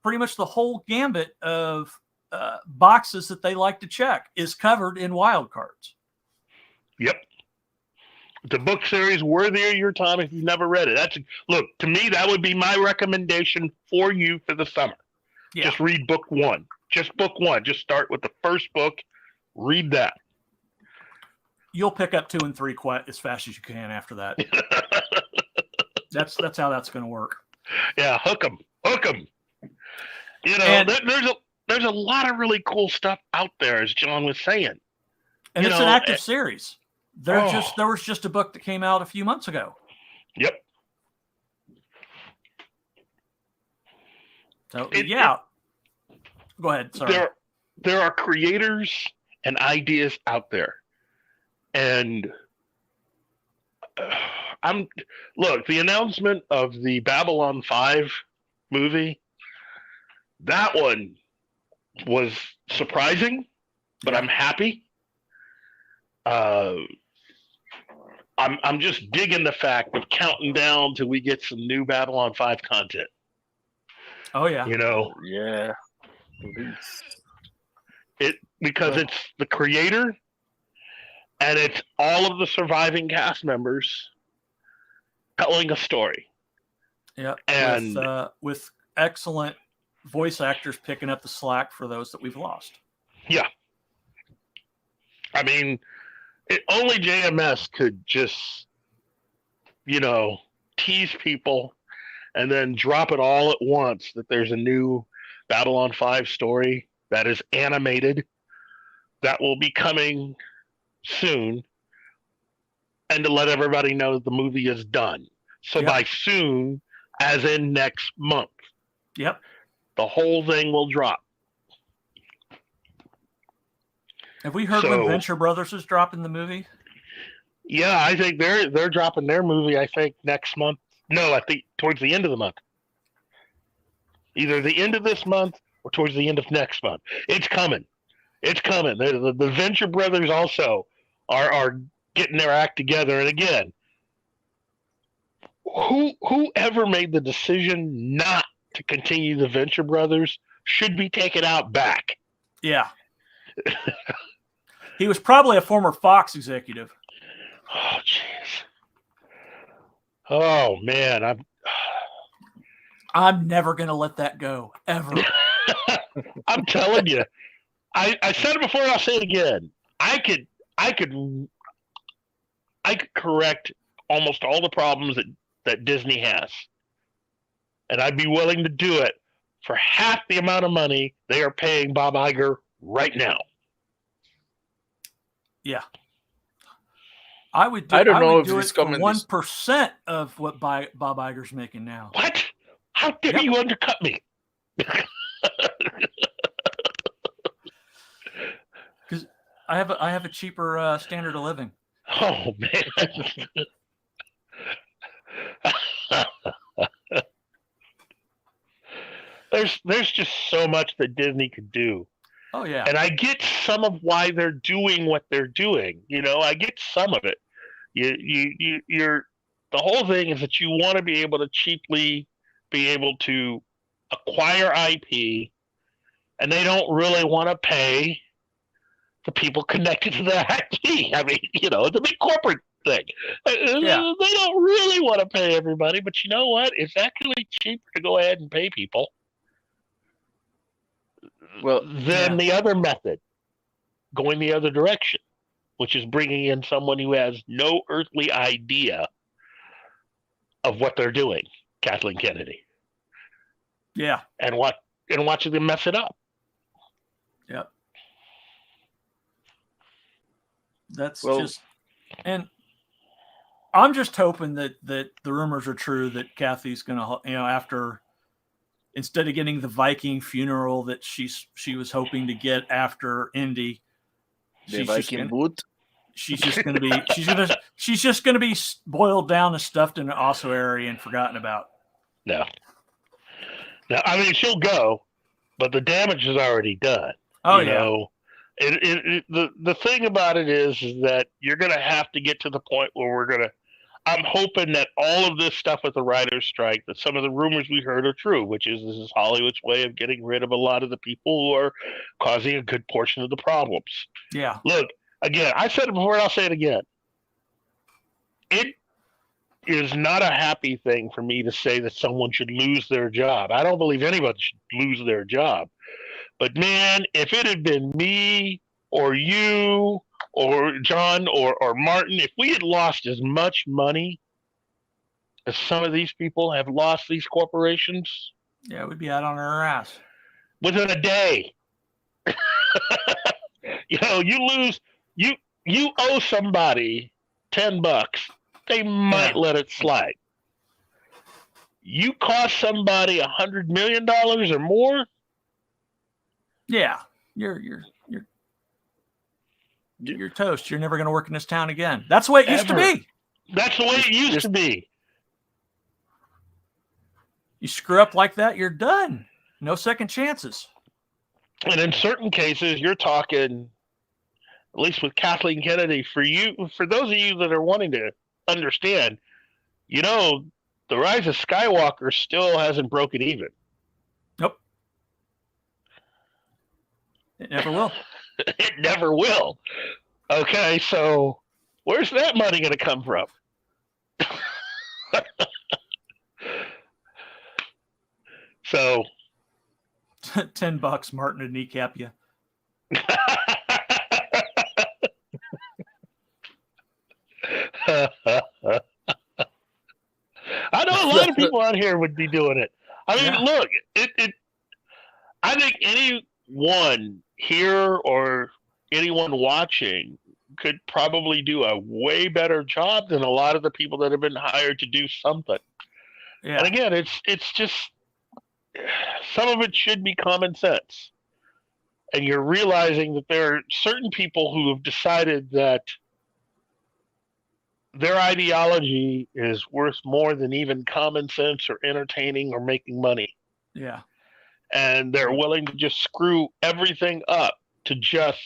pretty much the whole gambit of boxes that they like to check is covered in wild cards. Yep. The book series worthy of your time if you've never read it. Look, to me, that would be my recommendation for you for the summer. Yeah. Just read book one. Just book one. Just start with the first book. Read that. You'll pick up 2 and 3 quite as fast as you can after that. That's how that's going to work. Yeah, hook them. There's a lot of really cool stuff out there, as John was saying. And it's an active series. There was just a book that came out a few months ago. Yep. So go ahead. Sorry. There are creators and ideas out there, and the announcement of the Babylon 5 movie, that one was surprising, but I'm happy. I'm just digging the fact of counting down till we get some new Babylon 5 content. Oh yeah. Yeah. Because it's the creator and it's all of the surviving cast members telling a story. Yeah. And with excellent voice actors picking up the slack for those that we've lost. Yeah. I mean, only JMS could just, tease people and then drop it all at once that there's a new Babylon 5 story that is animated that will be coming soon, and to let everybody know that the movie is done. So by soon, as in next month. Yep. The whole thing will drop. Have we heard when Venture Brothers is dropping the movie? Yeah, I think they're dropping their movie, I think, next month. No, I think towards the end of the month. Either the end of this month or towards the end of next month. It's coming. It's coming. The Venture Brothers also are getting their act together. And again, whoever made the decision not to continue the Venture Brothers should be taken out back. Yeah. He was probably a former Fox executive. Oh, jeez. Oh, man. I'm never going to let that go, ever. I'm telling you. I said it before and I'll say it again. I could correct almost all the problems that Disney has. And I'd be willing to do it for half the amount of money they are paying Bob Iger right now. Yeah. I would do, I don't know if do it's it for coming 1% of what Bob Iger's making now. What? How dare you undercut me? Because I have a cheaper standard of living. Oh, man. There's just so much that Disney could do. Oh yeah. And I get some of why they're doing what they're doing. I get some of it. You're the whole thing is that you want to be able to cheaply be able to acquire IP, and they don't really want to pay the people connected to the IP. I mean, it's a big corporate thing. Yeah. They don't really want to pay everybody, but you know what? It's actually cheaper to go ahead and pay people. than the other method, going the other direction, which is bringing in someone who has no earthly idea of what they're doing, Kathleen Kennedy. Yeah. And watching them mess it up. That's just, and I'm just hoping that the rumors are true that Kathy's gonna, after, instead of getting the Viking funeral that she was hoping to get after Indy, the Viking boot. She's just gonna be boiled down and stuffed in an ossuary and forgotten about. No, I mean she'll go, but the damage is already done. Oh, you know? The thing about it is that you're gonna have to get to the point where I'm hoping that all of this stuff with the writers' strike, that some of the rumors we heard are true, which is this is Hollywood's way of getting rid of a lot of the people who are causing a good portion of the problems. Yeah. Look, again, I said it before and I'll say it again. It is not a happy thing for me to say that someone should lose their job. I don't believe anybody should lose their job. But man, if it had been me or you or John or Martin, if we had lost as much money as some of these people have lost, these corporations, we'd be out on our ass within a day. You owe somebody $10, they might let it slide. You cost somebody $100 million or more, you're toast. You're never going to work in this town again. That's the way it used to be. That's the way it used to be. You screw up like that, you're done. No second chances. And in certain cases, you're talking, at least with Kathleen Kennedy, for those of you that are wanting to understand, the Rise of Skywalker still hasn't broken even. Nope. It never will. It never will. Okay, so where's that money going to come from? So $10, Martin, to kneecap you. I know a lot of people out here would be doing it. I mean, look, I think anyone here or anyone watching could probably do a way better job than a lot of the people that have been hired to do something. Yeah. And again, it's just some of it should be common sense. And you're realizing that there are certain people who have decided that their ideology is worth more than even common sense or entertaining or making money. Yeah. And they're willing to just screw everything up to just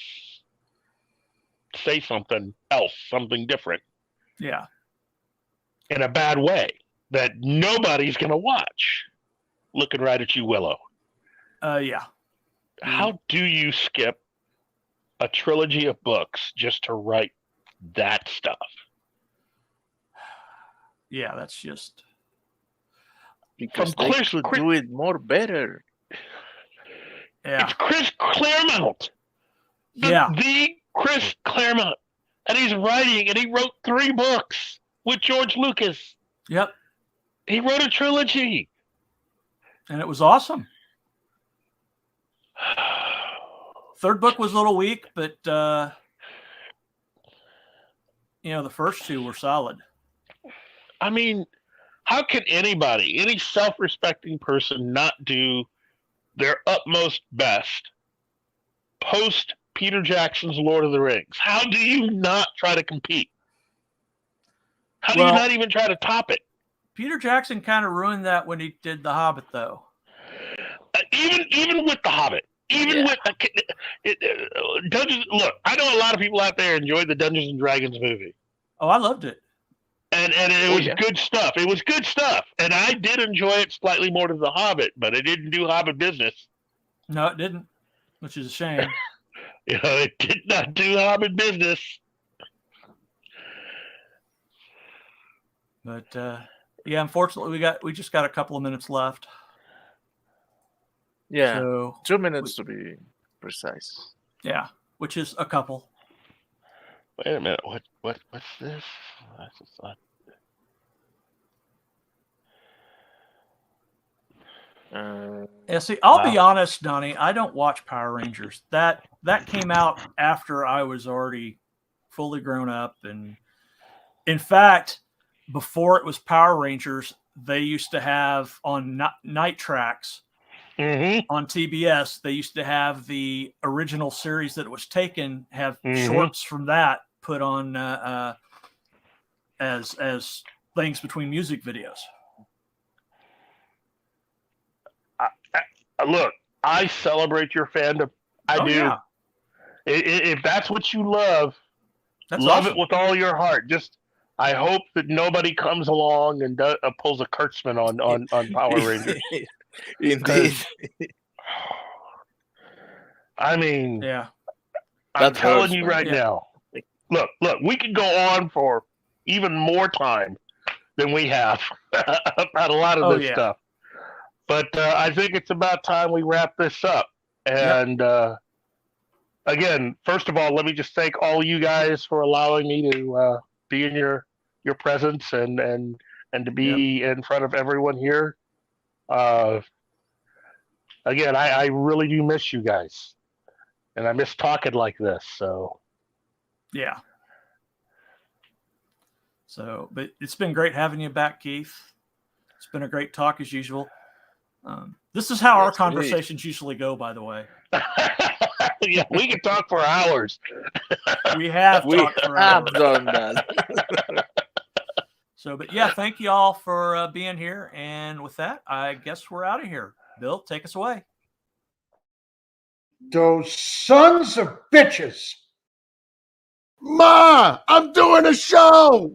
say something else, something different. Yeah. In a bad way that nobody's going to watch. Looking right at you, Willow. Yeah. How do you skip a trilogy of books just to write that stuff? Yeah, that's just... Because they should do it more better. Yeah. It's Chris Claremont. The Chris Claremont. And he's writing, and he wrote 3 books with George Lucas. Yep. He wrote a trilogy. And it was awesome. 3rd book was a little weak, but, the first 2 were solid. I mean, how can anybody, any self-respecting person, not do their utmost best post Peter Jackson's Lord of the Rings? How do you not try to compete? How do you not even try to top it? Peter Jackson kind of ruined that when he did The Hobbit, though. Even with The Hobbit, with Dungeons. Look, I know a lot of people out there enjoyed the Dungeons and Dragons movie. Oh, I loved it. And it was good stuff. It was good stuff. And I did enjoy it slightly more than The Hobbit, but it didn't do Hobbit business. No, it didn't, which is a shame. It did not do Hobbit business. But, unfortunately, we just got a couple of minutes left. Yeah, So 2 minutes to be precise. yeah, which is a couple. Wait a minute. What's this? That's just not- Yeah, see, I'll be honest, Donnie. I don't watch Power Rangers. That came out after I was already fully grown up, and in fact, before it was Power Rangers, they used to have on night tracks on TBS. They used to have the original series that was taken, have shorts from that put on as things between music videos. Look, I celebrate your fandom. I do. Yeah. If that's what you love, That's love awesome. it with all your heart. Just, I hope that nobody comes along and pulls a Kurtzman on Power Rangers. Indeed. I mean, yeah. I'm That telling hurts, you man. right now. Look, we could go on for even more time than we have about a lot of this stuff. But I think it's about time we wrap this up. And again, first of all, let me just thank all you guys for allowing me to be in your presence and to be in front of everyone here. Again, I really do miss you guys, and I miss talking like this. So yeah. So, but it's been great having you back, Keith. It's been a great talk as usual. This is how our conversations usually go, by the way. Yeah, we can talk for hours. We have talked for hours. Done that. So, but yeah, thank you all for being here. And with that, I guess we're out of here. Bill, take us away. Those sons of bitches. Ma, I'm doing a show.